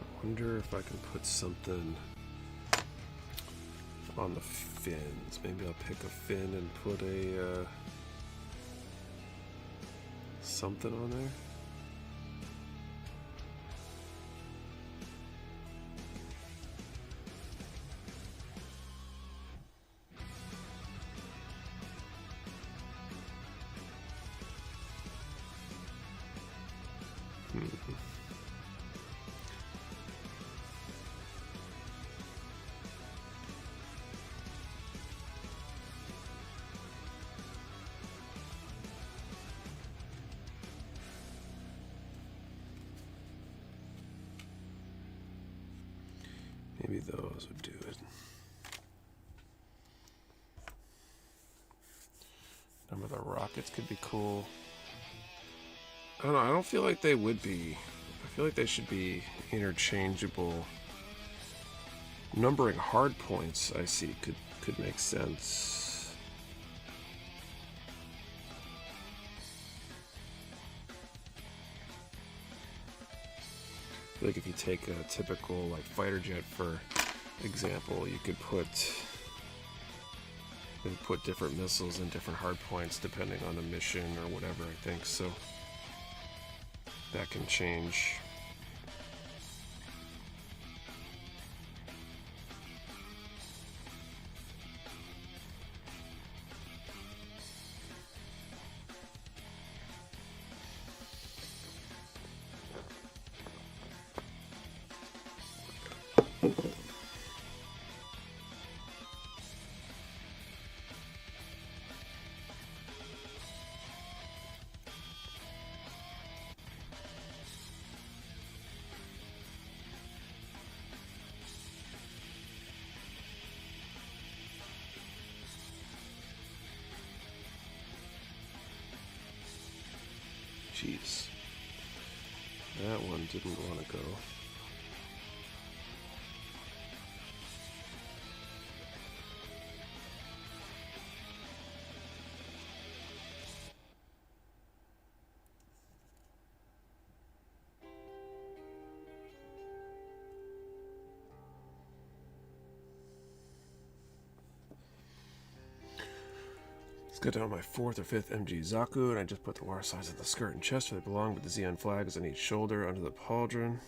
I wonder if I can put something on the fins. Maybe I'll pick a fin and put a something on there. Maybe those would do it. Some of the rockets could be cool. I don't know, I don't feel like they would be. I feel like they should be interchangeable. Numbering hard points, I see, could make sense. I feel like if you take a typical like fighter jet, for example, you could put different missiles in different hard points depending on the mission or whatever, I think. So that can change. Jeez. That one didn't want to go. Let's go down my 4th or 5th MG Zaku, and I just put the water slides of the skirt and chest where they belong, with the Xeon flags on each shoulder under the pauldron.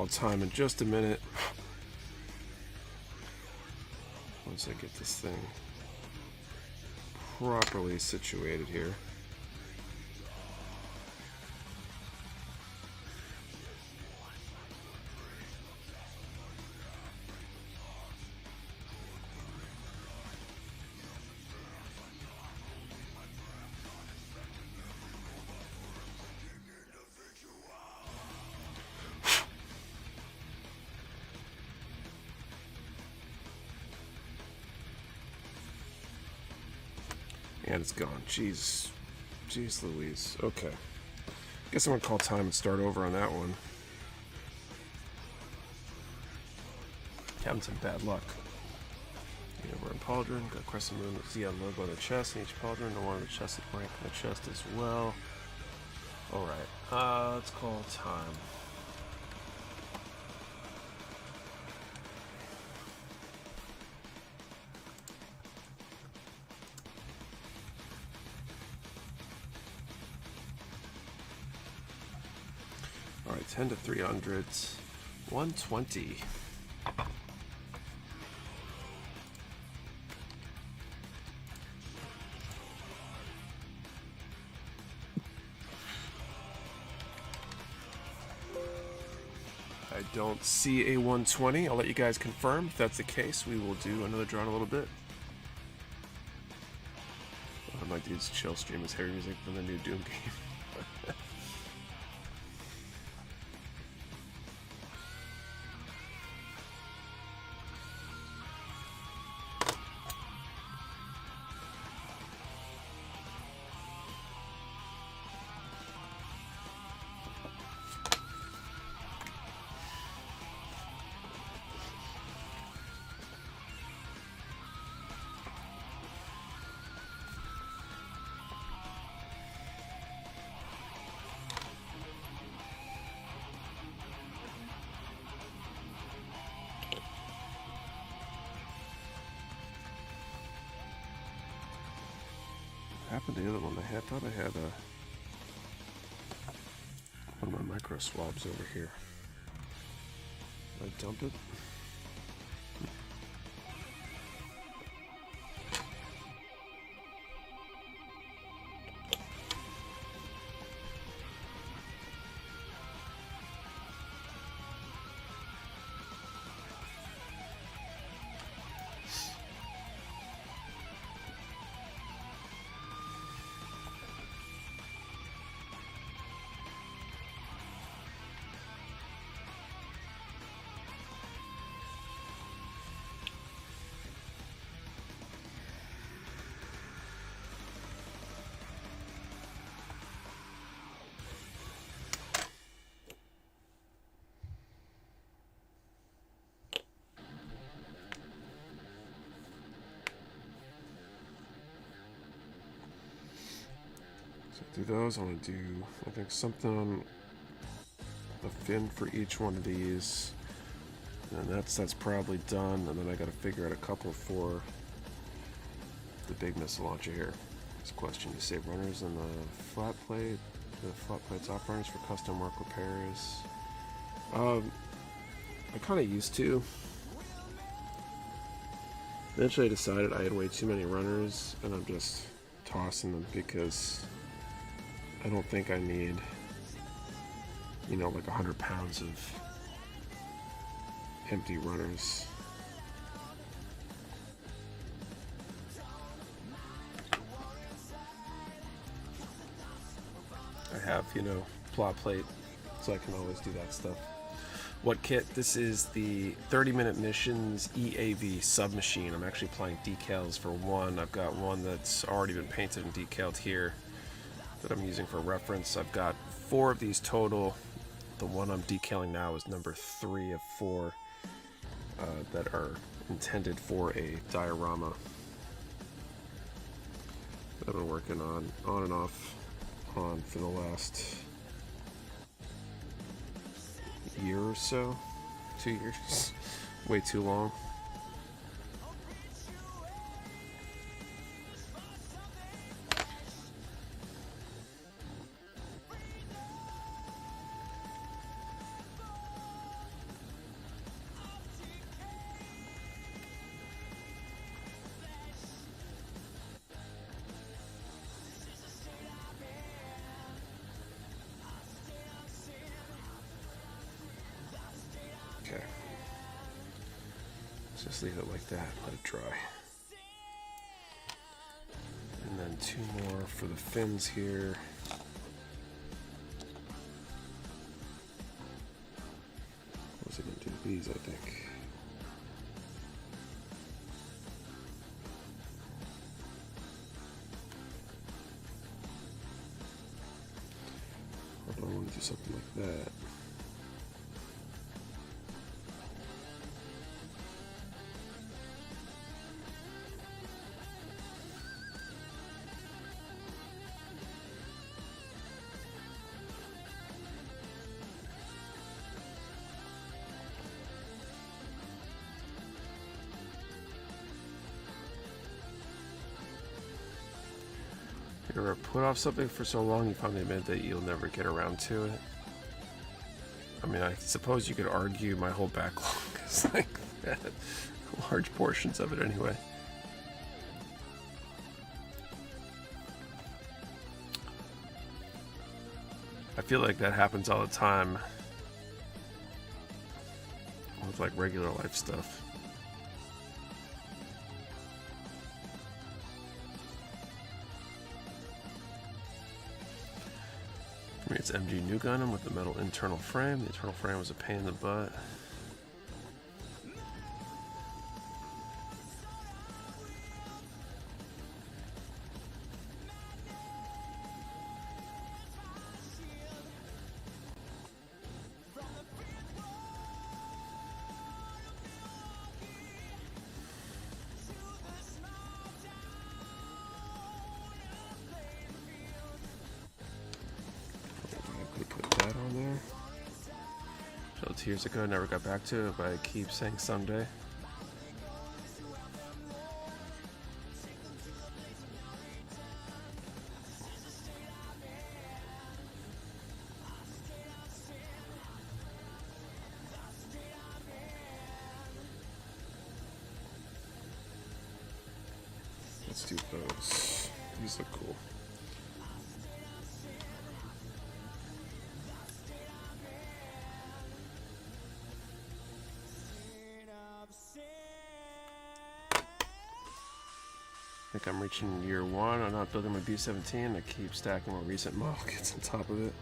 call time in just a minute. Once I get this thing properly situated here. And it's gone. Jeez Louise. Okay. Guess I'm gonna call time and start over on that one. Having some bad luck. Yeah, we're in Pauldron. Got Crescent Moon with ZL logo on the chest in each Pauldron. I wanted the chest rank on the chest as well. Alright. Let's call time. Alright, 10 to 300, 120. I don't see a 120. I'll let you guys confirm. If that's the case, we will do another draw in a little bit. My dude's chill stream is heavy music from the new Doom game. Happened to the other one I had? Thought I had one of my micro swabs over here. Did I dump it? Do those. I want to do, I think, something on the fin for each one of these, and that's probably done. And then I got to figure out a couple for the big missile launcher here. This question: you save runners in the flat plate top runners for custom work repairs. I kind of used to. Eventually, I decided I had way too many runners, and I'm just tossing them because I don't think I need, you know, like 100 pounds of empty runners. I have, you know, plot plate, so I can always do that stuff. What kit? This is the 30-minute missions EAV submachine. I'm actually applying decals for one. I've got one that's already been painted and decaled here that I'm using for reference. I've got 4 of these total. The one I'm decaling now is number 3 of 4 that are intended for a diorama that I've been working on and off on for the last year or so. 2 years. Way too long. Okay. Let's just leave it like that, let it dry. And then 2 more for the fins here. What was I going to do? These, I think. Or do I want to do something like that? You ever put off something for so long you finally admit that you'll never get around to it? I mean, I suppose you could argue my whole backlog is like that. Large portions of it anyway. I feel like that happens all the time with like regular life stuff. For me, it's MG New Gundam with the metal internal frame. The internal frame was a pain in the butt. Years ago, never got back to it, but I keep saying someday. Let's do those. These look cool. I think I'm reaching year 1. I'm not building my B-17. I keep stacking more recent model kits on top of it.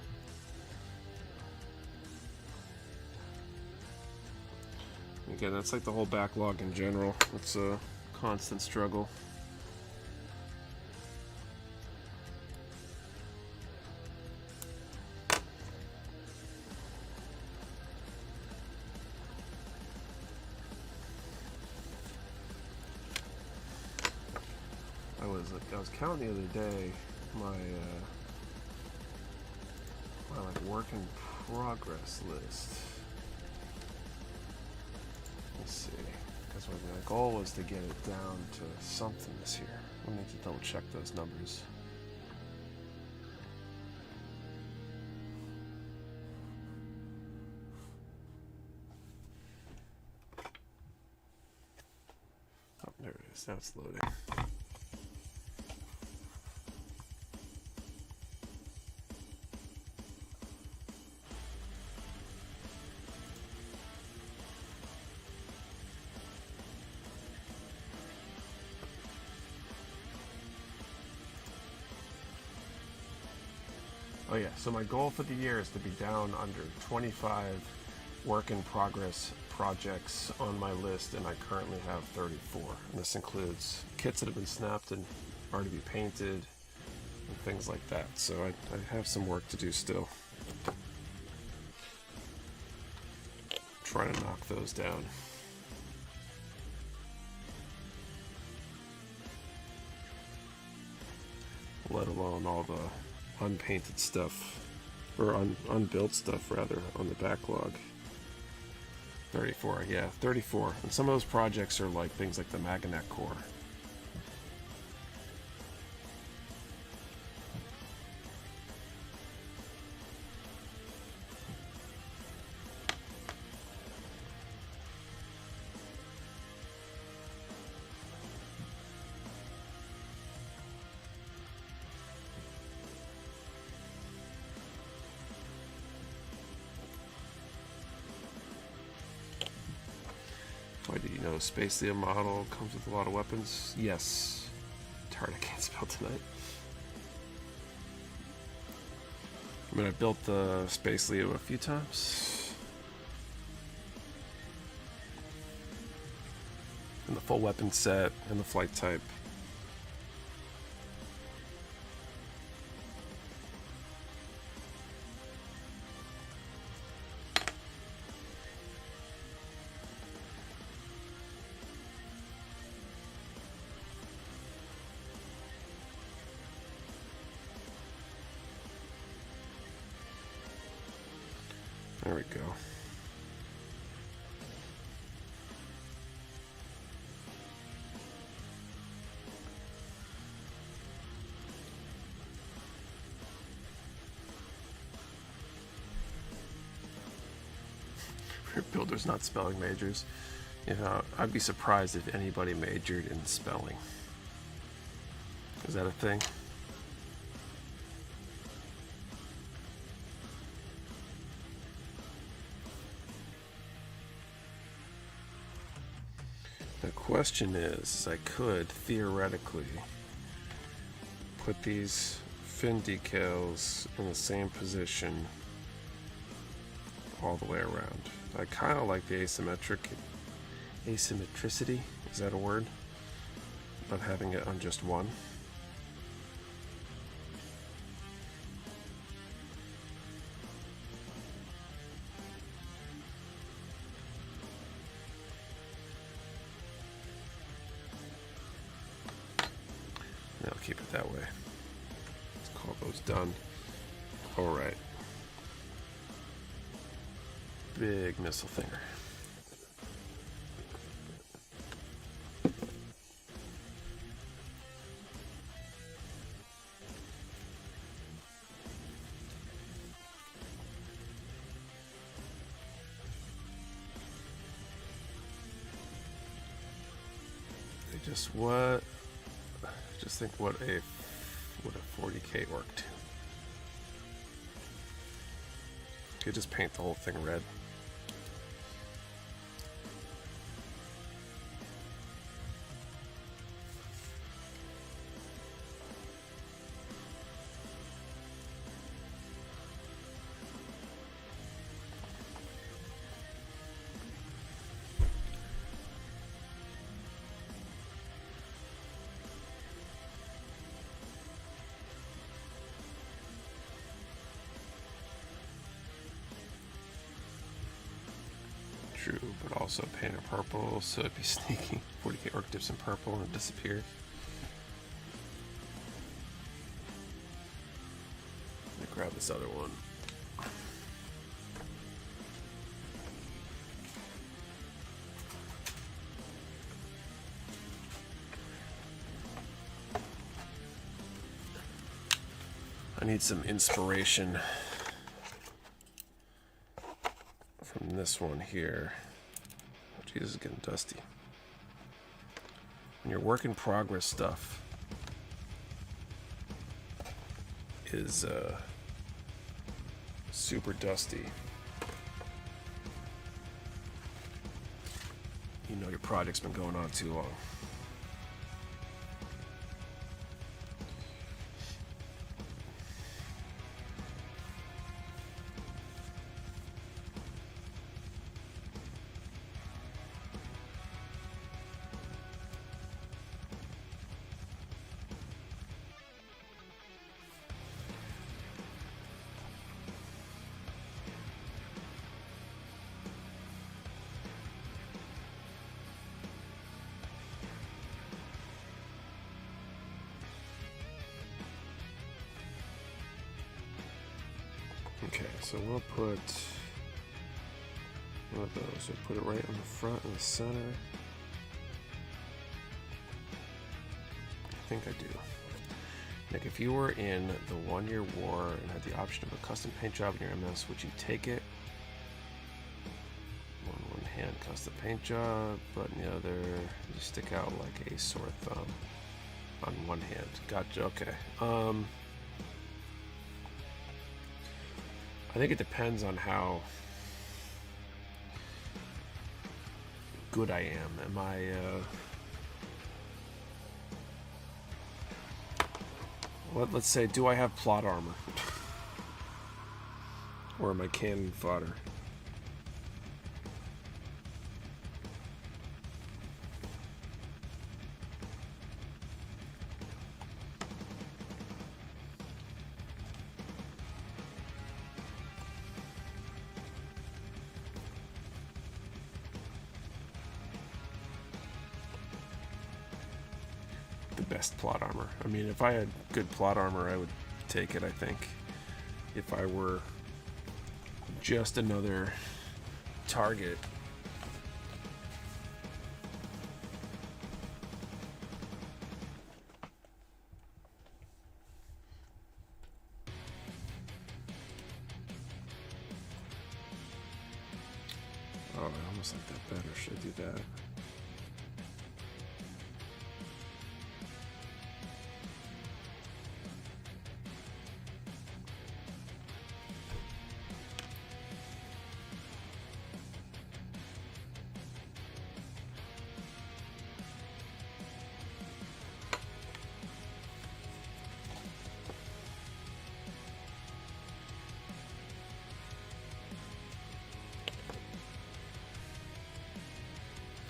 Again, that's like the whole backlog in general. It's a constant struggle. I was counting the other day my like work in progress list. Let's see, because my goal was to get it down to something this year. Let me just double check those numbers. Oh, there it is. Now it's loading. Oh yeah, so my goal for the year is to be down under 25 work in progress projects on my list, and I currently have 34. And this includes kits that have been snapped and are to be painted and things like that. So I have some work to do still. Trying to knock those down. Let alone all the unpainted stuff, or unbuilt stuff rather, on the backlog. 34, yeah, 34. And some of those projects are like things like the Maganet core. Why do you know Space Leo model comes with a lot of weapons? Yes. Hard I can't spell tonight. I mean, I built the Space Leo a few times. And the full weapon set and the flight type. There we go. Builders not spelling majors. You know, I'd be surprised if anybody majored in spelling. Is that a thing? The question is, I could theoretically put these fin decals in the same position all the way around. I kind of like the asymmetricity, is that a word? But having it on just one. I'll keep it that way. Let's call those done. All right. Big missile finger. Just think what a 40K worked. Could just paint the whole thing red. True, but also painted purple, so it'd be sneaky. 40K orc dips in purple and it disappears. Let me grab this other one. I need some inspiration from this one here. Oh, geez, this is getting dusty. When your work in progress stuff is super dusty, you know your project's been going on too long. Okay, so we'll put one of those. We'll put it right in the front and the center. I think I do. Nick, if you were in the 1-year war and had the option of a custom paint job in your MS, would you take it? On one hand, custom paint job, but in the other, you stick out like a sore thumb. On one hand, gotcha. Okay. I think it depends on how good I am. Am I let's say, do I have plot armor? Or am I cannon fodder? Best plot armor. I mean, if I had good plot armor, I would take it, I think. If I were just another target. Oh, I almost like that better. Should I do that?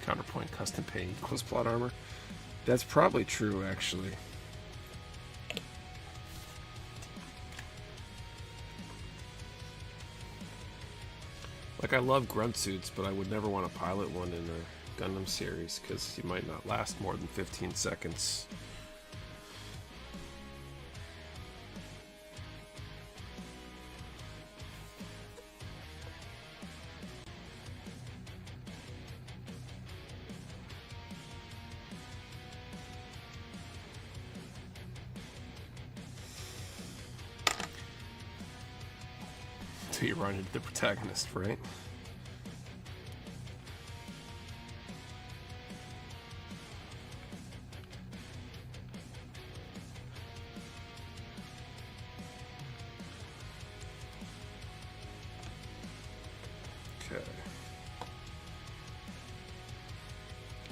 Counterpoint custom paint equals plot armor. That's probably true, actually. Like, I love grunt suits, but I would never want to pilot one in a Gundam series because you might not last more than 15 seconds. So you run into the protagonist, right? Okay.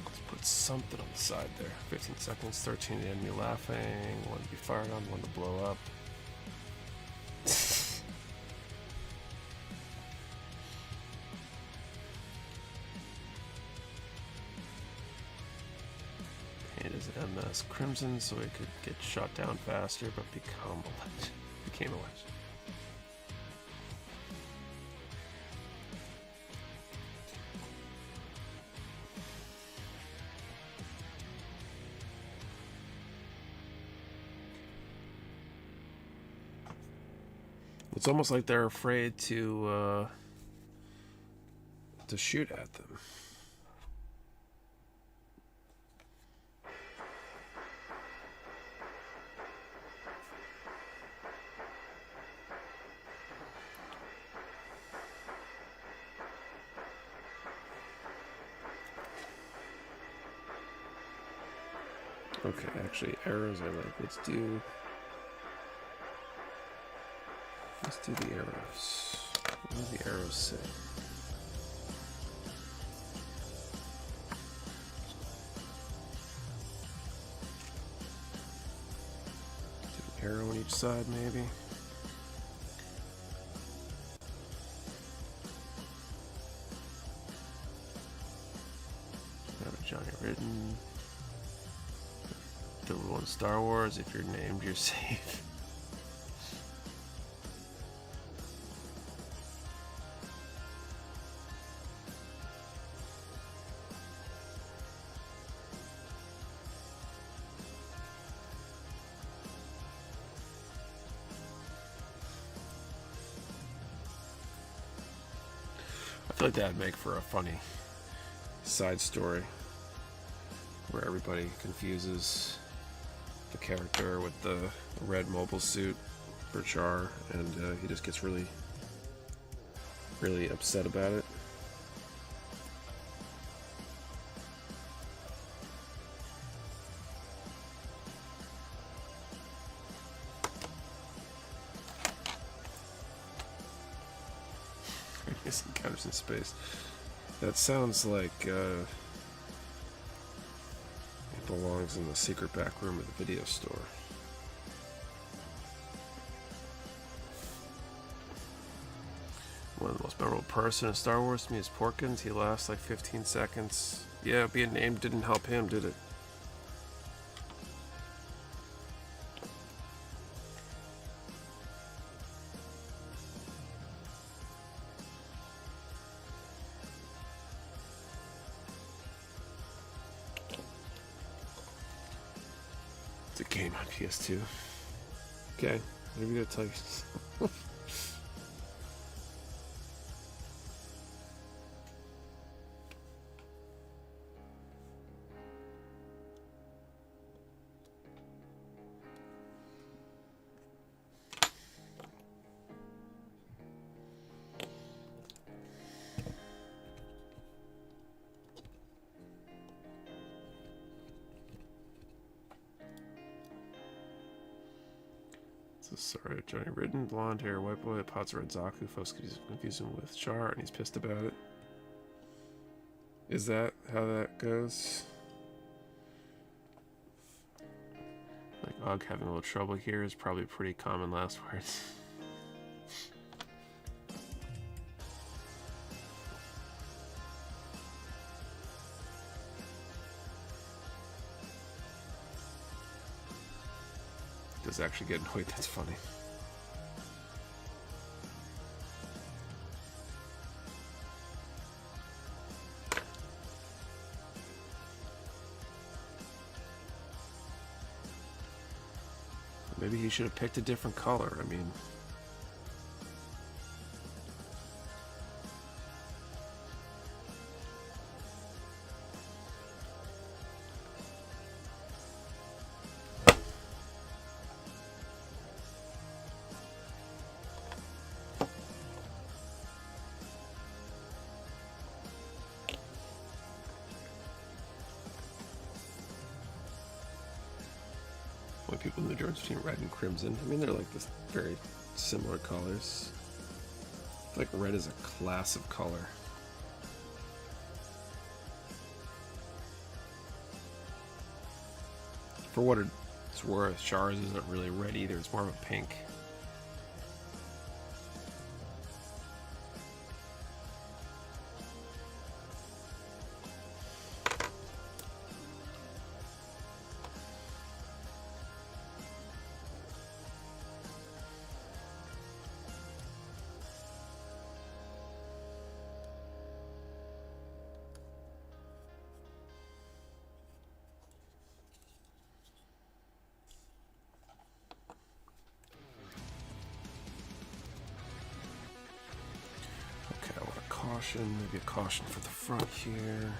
Let's put something on the side there. 15 seconds, 13 the enemy laughing, one to be fired on, one to blow up. MS Crimson so he could get shot down faster, but became a legend. It's almost like they're afraid to shoot at them. Okay, actually, arrows I like. Let's do the arrows. What do the arrows say? Do an arrow on each side, maybe. Have a Johnny Ridden. The rule in Star Wars: if you're named, you're safe. I feel like that'd make for a funny side story where everybody confuses the character with the red mobile suit for Char, and he just gets really upset about it. Encounters in space. That sounds like it belongs in the secret back room of the video store. One of the most memorable person in Star Wars to me is Porkins. He lasts like 15 seconds. Yeah, being named didn't help him, did it? It's a game on PS2. Okay, what are we gonna tell you? Sorry, Johnny Ridden, blonde hair, white boy, pots red Zaku. Folks confuse him with Char, and he's pissed about it. Is that how that goes? Like, Og having a little trouble here is probably pretty common last words. Does actually get annoyed. That's funny. Maybe he should have picked a different color. I mean, what people know the difference between red and crimson. I mean, they're like this very similar colors. I feel like red is a class of color. For what it's worth, Char's isn't really red either. It's more of a pink. Caution, maybe a caution for the front here.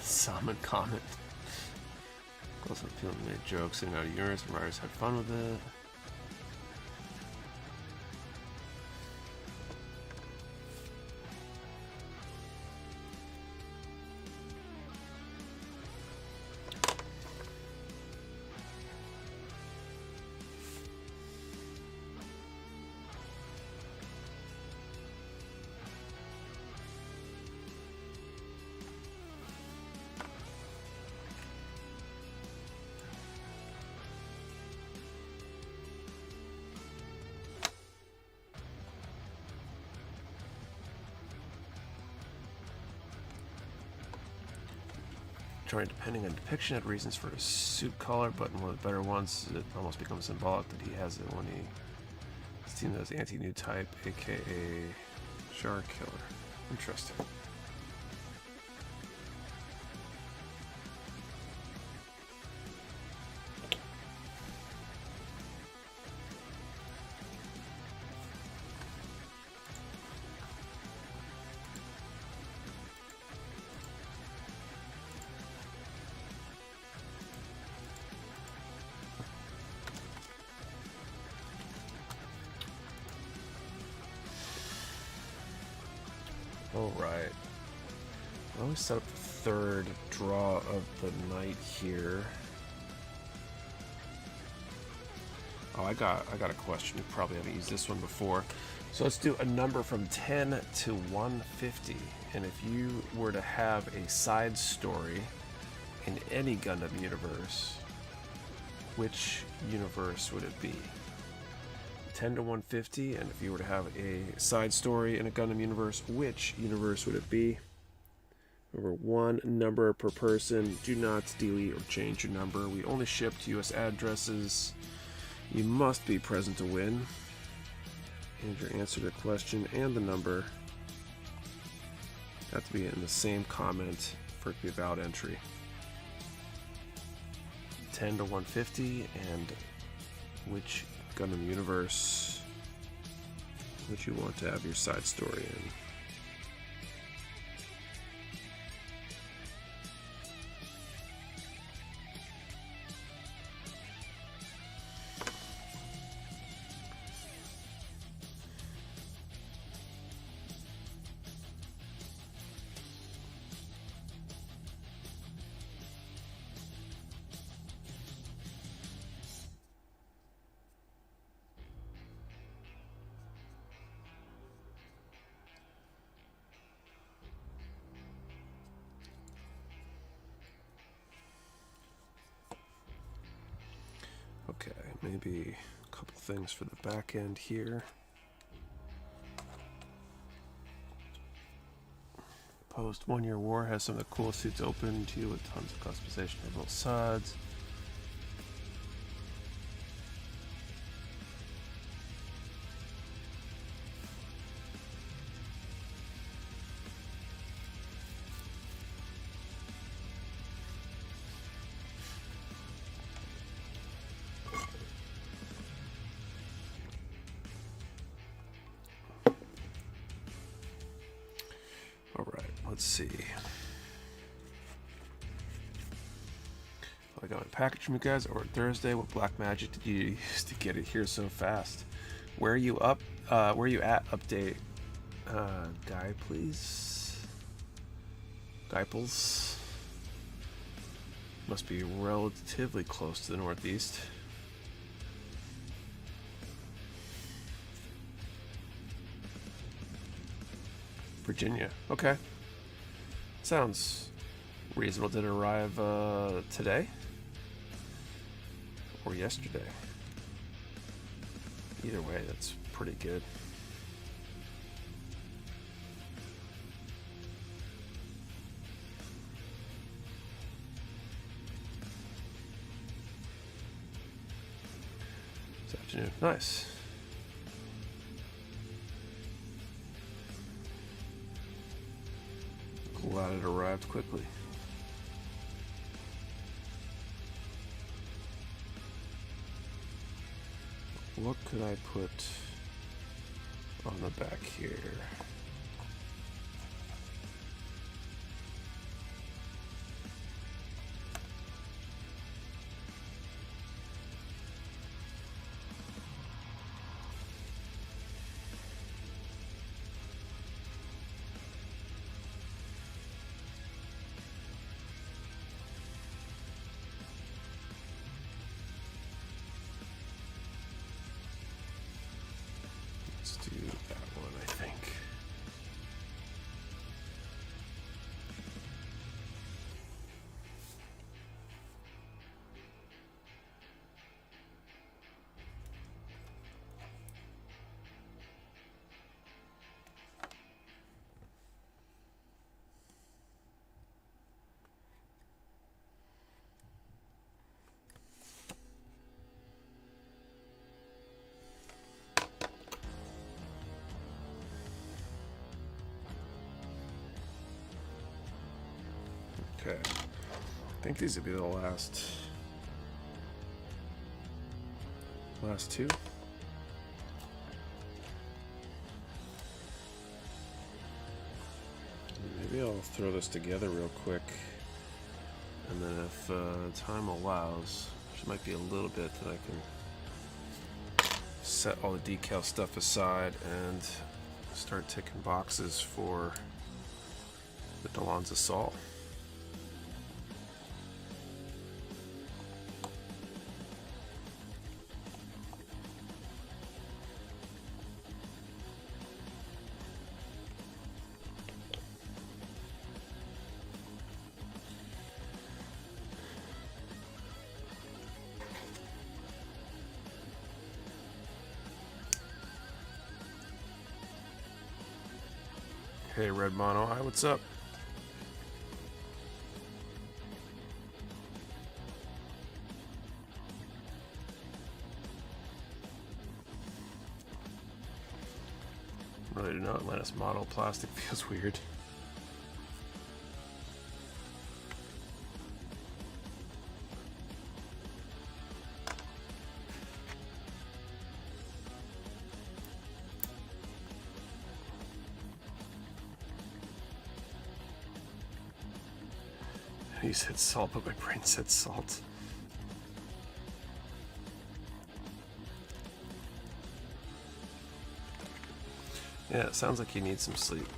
Salmon comment. Close up feeling made jokes and out of yours, and writers had fun with it. Depending on depiction, had reasons for his suit collar, but in one of the better ones, it almost becomes symbolic that he has it when he's seen as anti-new type, aka Jar Killer. Interesting. always set up the third draw of the night here. Oh, I got a question. You probably haven't used this one before. So let's do a number from 10 to 150. And if you were to have a side story in any Gundam universe, which universe would it be? 10 to 150, and if you were to have a side story in a Gundam universe, which universe would it be? Remember, one number per person. Do not delete or change your number. We only ship to US addresses. You must be present to win. And your answer to the question and the number have to be in the same comment for it to be a valid entry. 10 to 150, and which Gundam universe would you want to have your side story in? Okay, maybe a couple things for the back end here. Post 1 Year War has some of the coolest suits open to you with tons of customization on both sides. Let's see. I got my package from you guys over Thursday. What black magic did you use to get it here so fast? Where are you up? Where are you at? Update. Guy, please. Geipels. Must be relatively close to the northeast. Virginia. Okay. Sounds reasonable. Did it arrive today or yesterday? Either way, that's pretty good. This afternoon. Nice. Glad it arrived quickly. What could I put on the back here? Let's do that one, I think. Okay, I think these would be the last two. Maybe I'll throw this together real quick, and then if time allows, which might be a little bit, then I can set all the decal stuff aside and start ticking boxes for with Delon's assault. Hey, Red Mono. Hi, what's up? Really do not. Atlantis model plastic feels weird. You said salt, but my brain said salt. Yeah, it sounds like you need some sleep.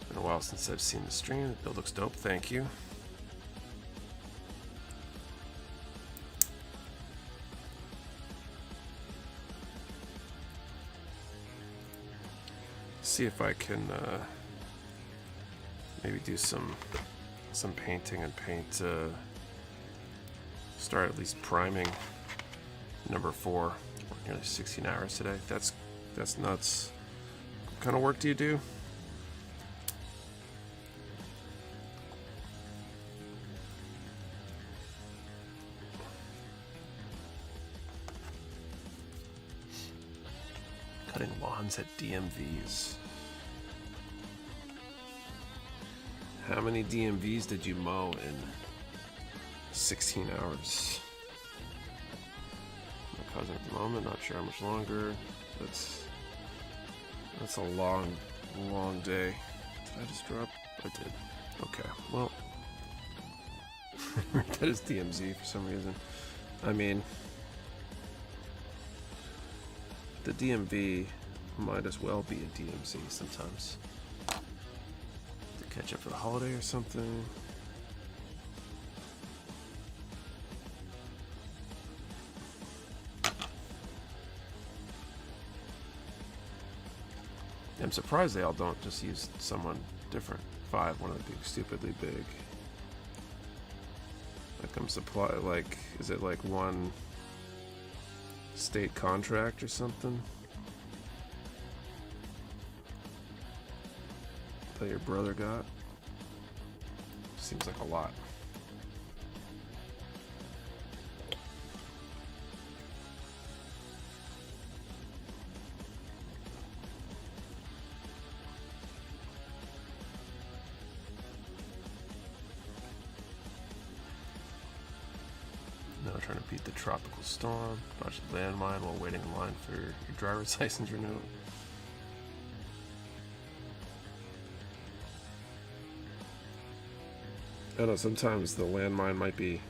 Been a while since I've seen the stream. The build looks dope, thank you. See if I can maybe do some painting and paint. Start at least priming number 4. Nearly 16 hours today. That's nuts. What kind of work do you do? Cutting lawns at DMVs. How many DMVs did you mow in 16 hours? My cousin at the moment, not sure how much longer. That's a long day. Did I just drop? I did. Okay, well. That is DMZ for some reason. I mean, the DMV might as well be a DMZ sometimes. To catch up for the holiday or something. I'm surprised they all don't just use someone different. 5, one of the big, stupidly big. Like I'm supply, like, is it like one state contract or something? That your brother got? Seems like a lot. Trying to beat the tropical storm, dodge the landmine while waiting in line for your driver's license renewal. I know sometimes the landmine might be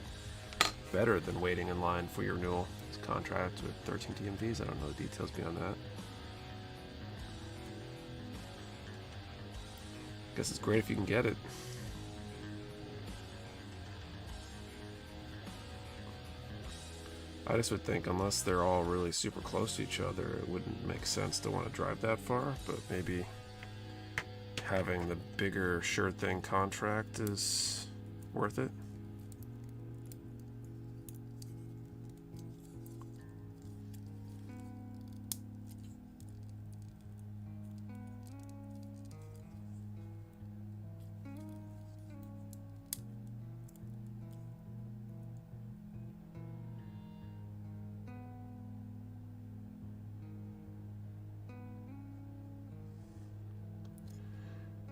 better than waiting in line for your renewal. It's a contract with 13 DMVs. I don't know the details beyond that. Guess it's great if you can get it. I just would think unless they're all really super close to each other, it wouldn't make sense to want to drive that far, but maybe having the bigger sure thing contract is worth it.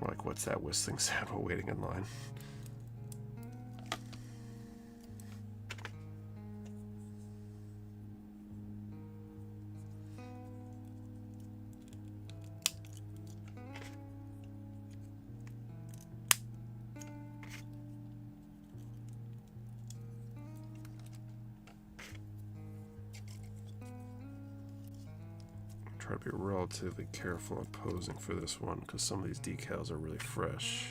Like, what's that whistling sound while waiting in line? try to be relatively careful in posing for this one because some of these decals are really fresh.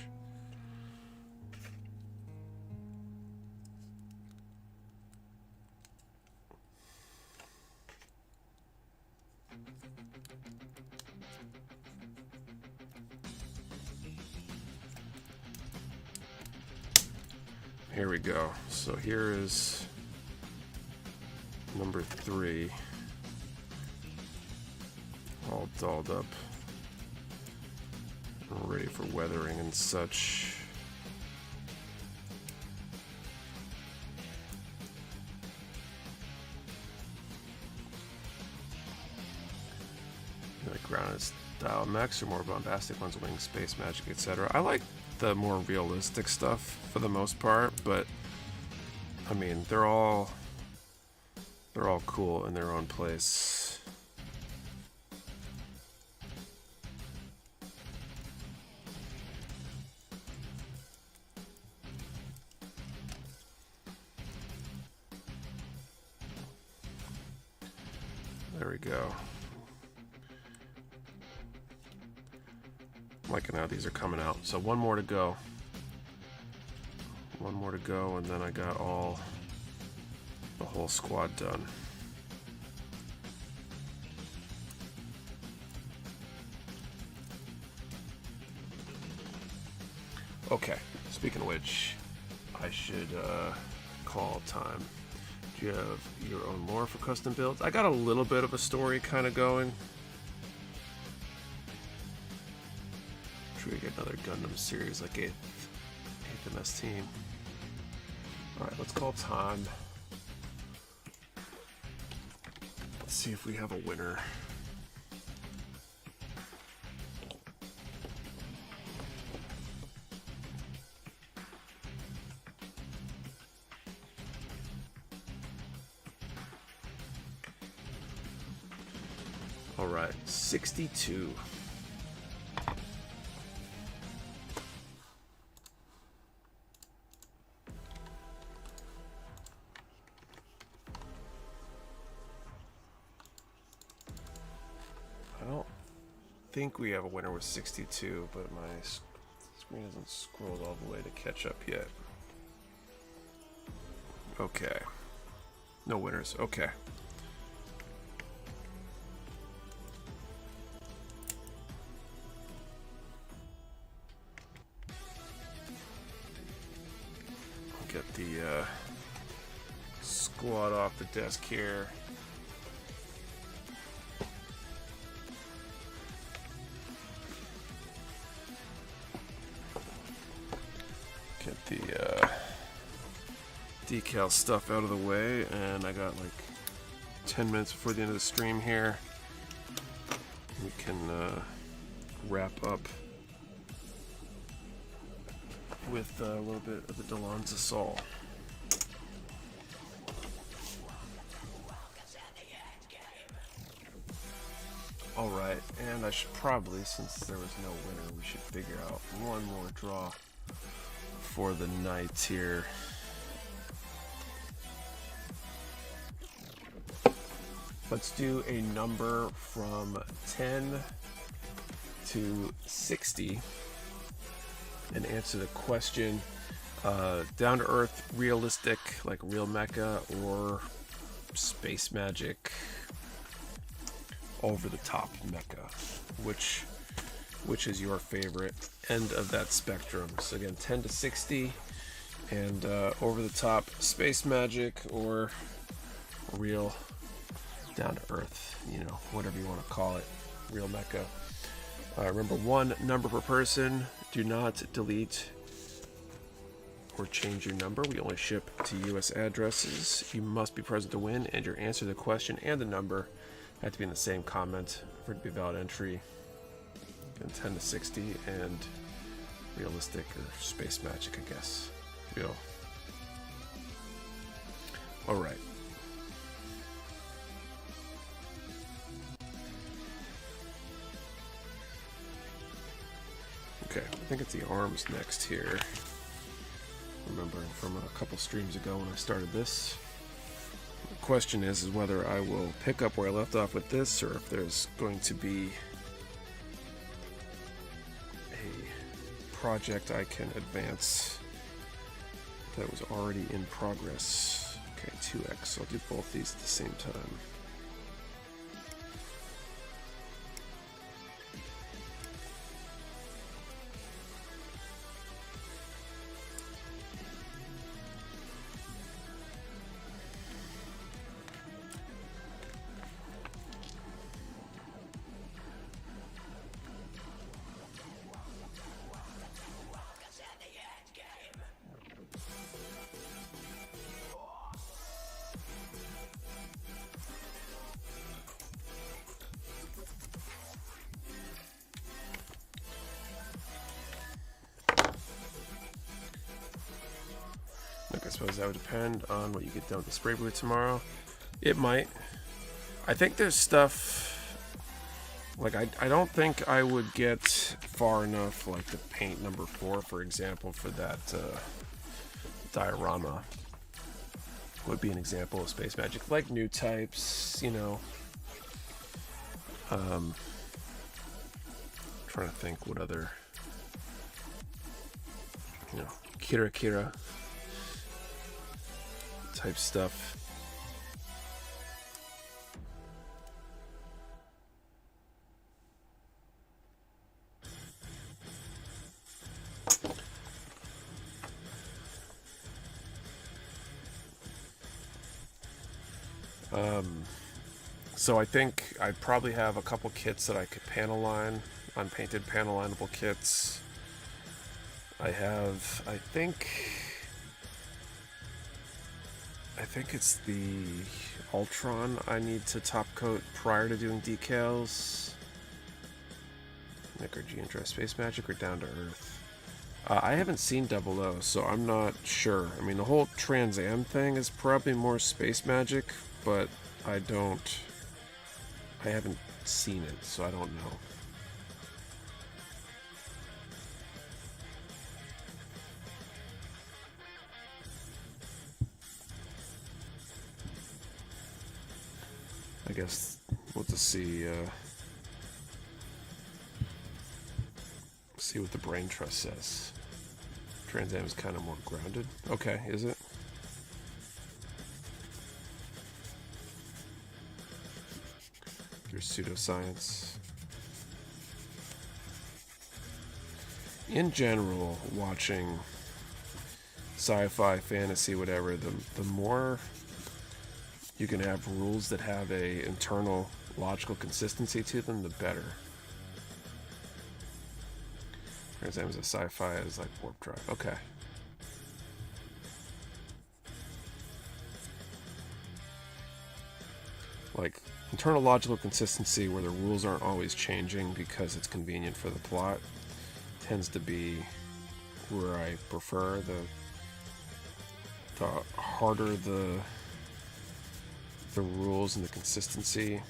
Here we go. So here is number 3, all dolled up and ready for weathering and such. Like grounded style mechs or more bombastic ones, wing, space magic, etc. I like the more realistic stuff for the most part, but I mean they're all cool in their own place. There we go. I'm liking how these are coming out. So one more to go. One more to go, and then I got the whole squad done. Okay, speaking of which, I should call time. Do you have your own lore for custom builds? I got a little bit of a story kind of going. Should we get another Gundam series like 8th MS team? Alright, let's call time. Let's see if we have a winner. Alright, 62. I don't think we have a winner with 62, but my screen hasn't scrolled all the way to catch up yet. Okay. No winners. Okay. Get the squad off the desk here. Get the decal stuff out of the way, and I got like 10 minutes before the end of the stream here. We can wrap up with a little bit of the Delonza Sol. Alright, and I should probably, since there was no winner, we should figure out one more draw for the night here. Let's do a number from 10 to 60 and answer the question, down to earth, realistic, like real mecha, or space magic, over the top mecha. Which is your favorite end of that spectrum? So again, 10 to 60, and over the top space magic or real down to earth, you know, whatever you want to call it, real mecha. Remember, one number per person. Do not delete or change your number. We only ship to US addresses. You must be present to win, and your answer to the question and the number have to be in the same comment for it to be a valid entry. And 10 to 60, and realistic or space magic, I guess. Real. Alright. Okay, I think it's the arms next here. Remembering from a couple streams ago when I started this. The question is whether I will pick up where I left off with this, or if there's going to be a project I can advance that was already in progress. Okay, 2x, so I'll do both these at the same time. Look, I suppose that would depend on what you get done with the spray booth tomorrow. It might. I think there's stuff, like I don't think I would get far enough, like the paint number 4, for example, for that diorama would be an example of space magic. Like new types, you know. Trying to think what other, you know, Kira type stuff. So I think I probably have a couple kits that I could panel line, unpainted panel lineable kits. I have, I think it's the Ultron I need to top coat prior to doing decals. Nick or G Space Magic or Down to Earth? I haven't seen 00, so I'm not sure. I mean, the whole Trans Am thing is probably more Space Magic, but I haven't seen it, so I don't know. I guess we'll just see what the Brain Trust says. Trans Am is kind of more grounded. Okay, is it? There's pseudoscience. In general, watching sci-fi, fantasy, whatever, the more you can have rules that have a internal logical consistency to them, the better. For example, a sci-fi is like warp drive. Okay. Like internal logical consistency where the rules aren't always changing because it's convenient for the plot tends to be where I prefer. The harder the rules and the consistency,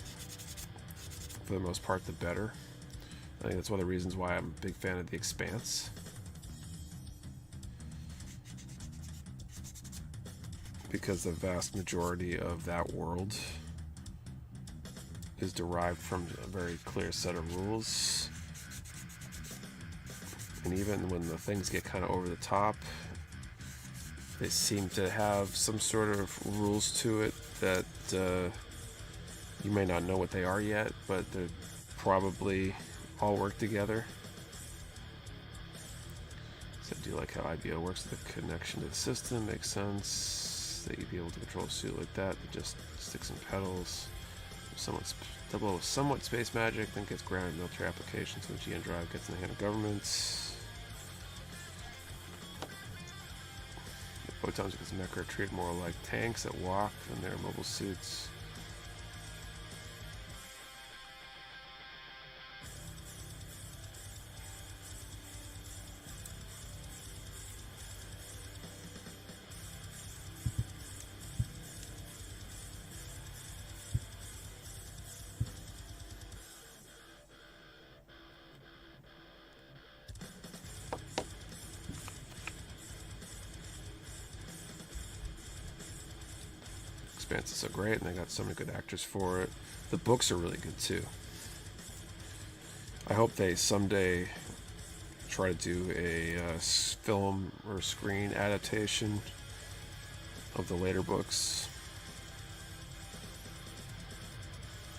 for the most part, the better. I think that's one of the reasons why I'm a big fan of The Expanse. Because the vast majority of that world is derived from a very clear set of rules. And even when the things get kind of over the top, they seem to have some sort of rules to it that you may not know what they are yet, but they're probably all work together. So I do like how IBO works. The connection to the system makes sense. That you'd be able to control a suit like that. It just sticks and pedals. Somewhat space magic, then gets grounded in military applications. So the GN drive gets in the hand of governments. The photons because mecha are treated more like tanks that walk than their mobile suits. Expanse is so great, and they got so many good actors for it. The books are really good too. I hope they someday try to do a film or screen adaptation of the later books.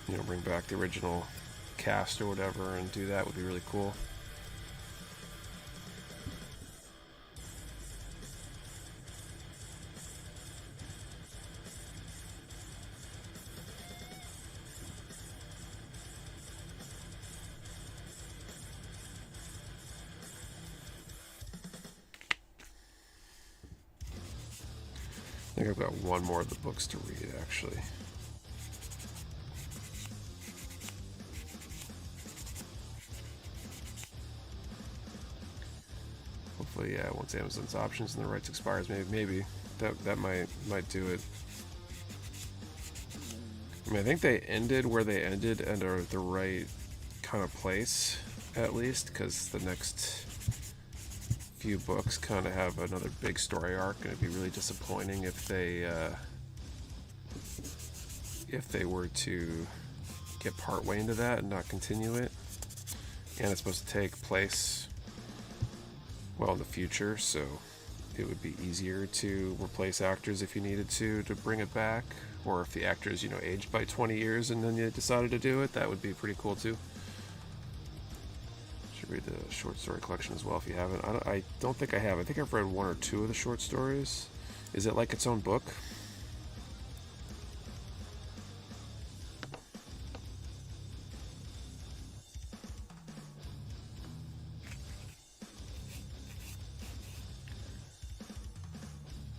You know, bring back the original cast or whatever and do that would be really cool. I think I've got one more of the books to read, actually. Hopefully, yeah, once Amazon's options and the rights expires, maybe that might do it. I mean, I think they ended where they ended and are the right kind of place, at least, because the next few books kind of have another big story arc, and it'd be really disappointing if they were to get part way into that and not continue it. And it's supposed to take place well in the future, so it would be easier to replace actors if you needed to bring it back, or if the actors, you know, aged by 20 years and then you decided to do it, that would be pretty cool too. Should read the short story collection as well if you haven't. I don't think I have. I think I've read one or two of the short stories. Is it like its own book?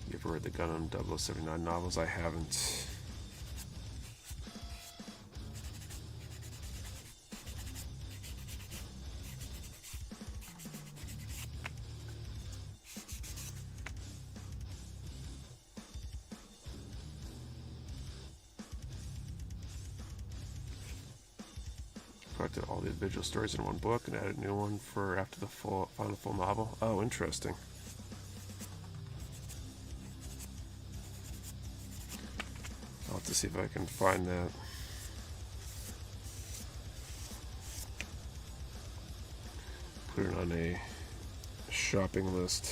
You ever read the Gundam 0079 novels? I haven't. Collected all the individual stories in one book and added a new one for after the final full novel. Oh, interesting. I'll have to see if I can find that. Put it on a shopping list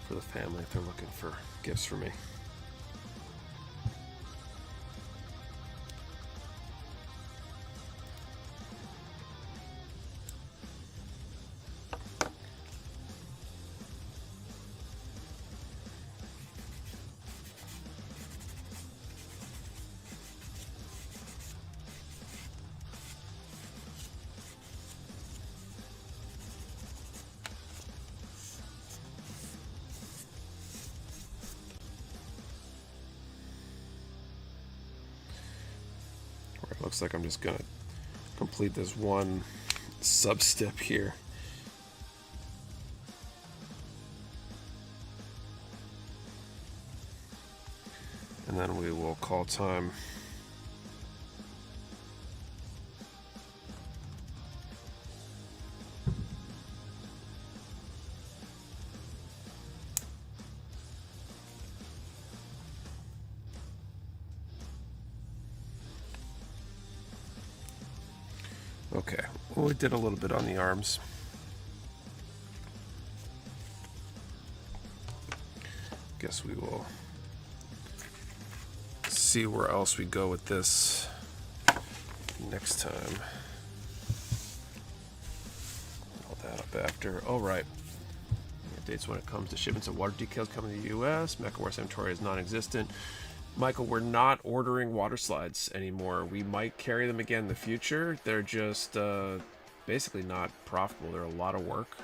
for the family if they're looking for gifts for me. Looks like I'm just gonna complete this one sub-step here. And then we will call time. Okay, well, we did a little bit on the arms. Guess we will see where else we go with this next time. All that up after. All right. Updates when it comes to shipments of water decals coming to the U.S. Mecha Warehouse inventory is non-existent. Michael, we're not ordering water slides anymore. We might carry them again in the future. They're just basically not profitable. They're a lot of work.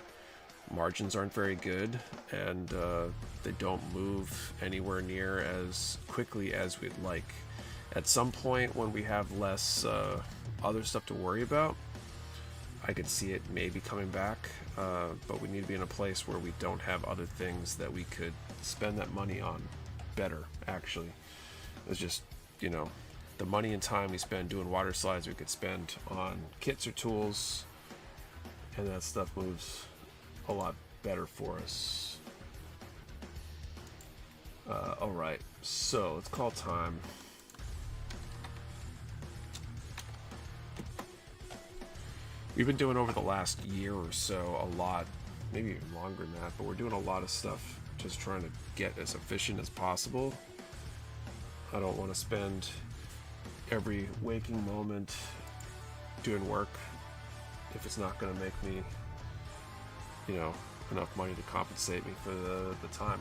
Margins aren't very good, and they don't move anywhere near as quickly as we'd like. At some point when we have less other stuff to worry about, I could see it maybe coming back, but we need to be in a place where we don't have other things that we could spend that money on better, actually. It's just, you know, the money and time we spend doing water slides we could spend on kits or tools, and that stuff moves a lot better for us. Alright, so it's call time. We've been doing over the last year or so a lot, maybe even longer than that, but we're doing a lot of stuff just trying to get as efficient as possible. I don't want to spend every waking moment doing work if it's not going to make me, you know, enough money to compensate me for the time.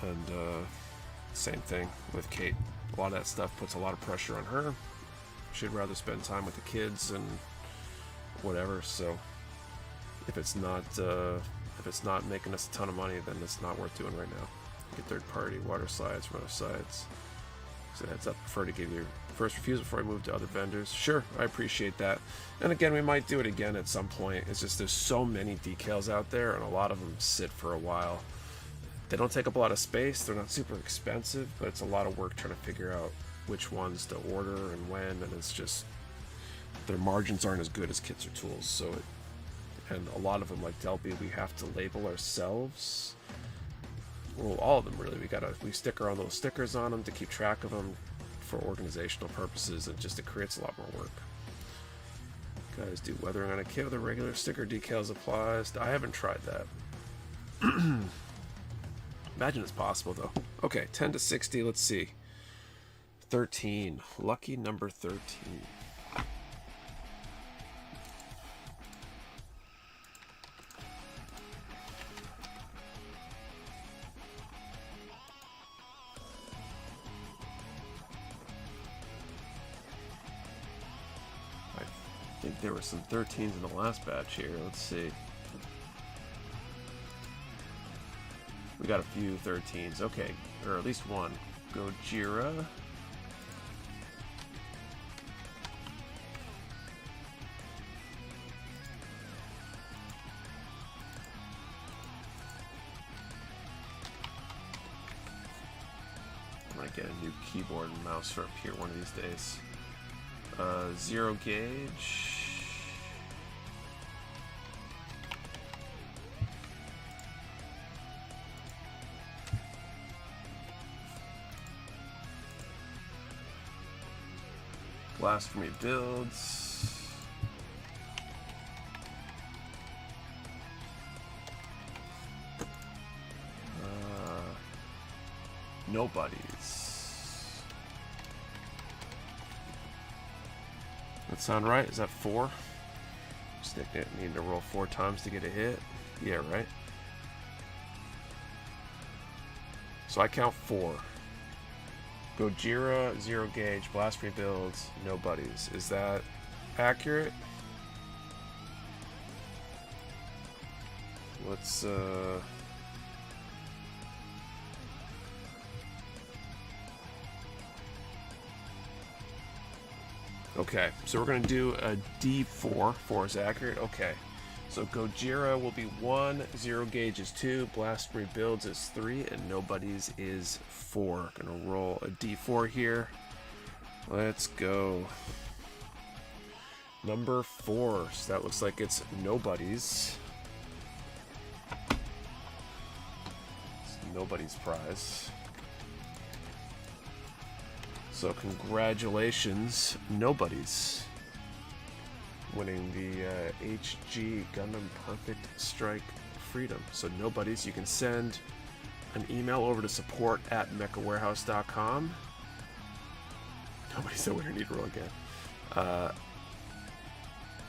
And same thing with Kate. A lot of that stuff puts a lot of pressure on her. She'd rather spend time with the kids and whatever. So if it's not making us a ton of money, then it's not worth doing right now. Get third-party water slides from other sites. So heads up, prefer to give you first refusal before I move to other vendors. Sure, I appreciate that. And again, we might do it again at some point. It's just there's so many decals out there, and a lot of them sit for a while. They don't take up a lot of space. They're not super expensive, but it's a lot of work trying to figure out which ones to order and when, and it's just their margins aren't as good as kits or tools. So and a lot of them, like Delby, we have to label ourselves. Well, all of them really. We stick our own little stickers on them to keep track of them for organizational purposes, and just it creates a lot more work. Guys, do weathering on a kit with a regular sticker decals applies? I haven't tried that. Imagine it's possible though. Okay, 10 to 60. Let's see. 13. Lucky number 13. I think there were some 13s in the last batch here. Let's see. We got a few 13s. Okay, or at least one. Gojira. I might get a new keyboard and mouse for up here one of these days. Zero gauge. Blasphemy builds. Nobodies. That sound right? Is that 4? Stick it. Need to roll 4 times to get a hit. Yeah, right. So I count 4. Gojira, zero gauge, blasphemy builds, nobodies. Is that accurate? Let's okay, so we're gonna do a D4. 4 is accurate. Okay. So Gojira will be 1, zero gauge is 2, blasphemy builds is 3, and nobodies is 4. Gonna roll a D4 here. Let's go. Number 4. So that looks like it's nobodies. It's nobody's prize. So congratulations, nobodies, winning the HG Gundam Perfect Strike Freedom. So nobodies, you can send an email over to support@mechawarehouse.com. Nobody's the winner, need to roll again.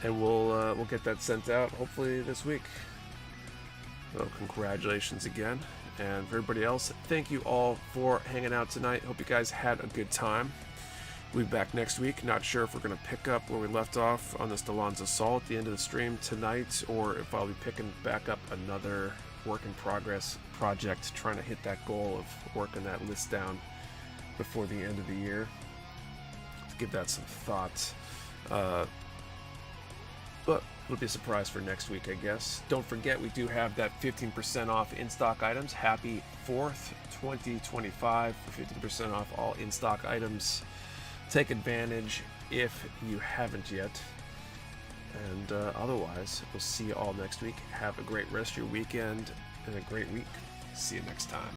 And we'll get that sent out hopefully this week. So congratulations again. And for everybody else, thank you all for hanging out tonight. Hope you guys had a good time. We'll be back next week. Not sure if we're going to pick up where we left off on this Delon's Assault at the end of the stream tonight, or if I'll be picking back up another work in progress project, trying to hit that goal of working that list down before the end of the year. Let's give that some thought. But it'll be a surprise for next week, I guess. Don't forget, we do have that 15% off in-stock items. Happy 4th, 2025 for 15% off all in-stock items. Take advantage if you haven't yet. And otherwise, we'll see you all next week. Have a great rest of your weekend and a great week. See you next time.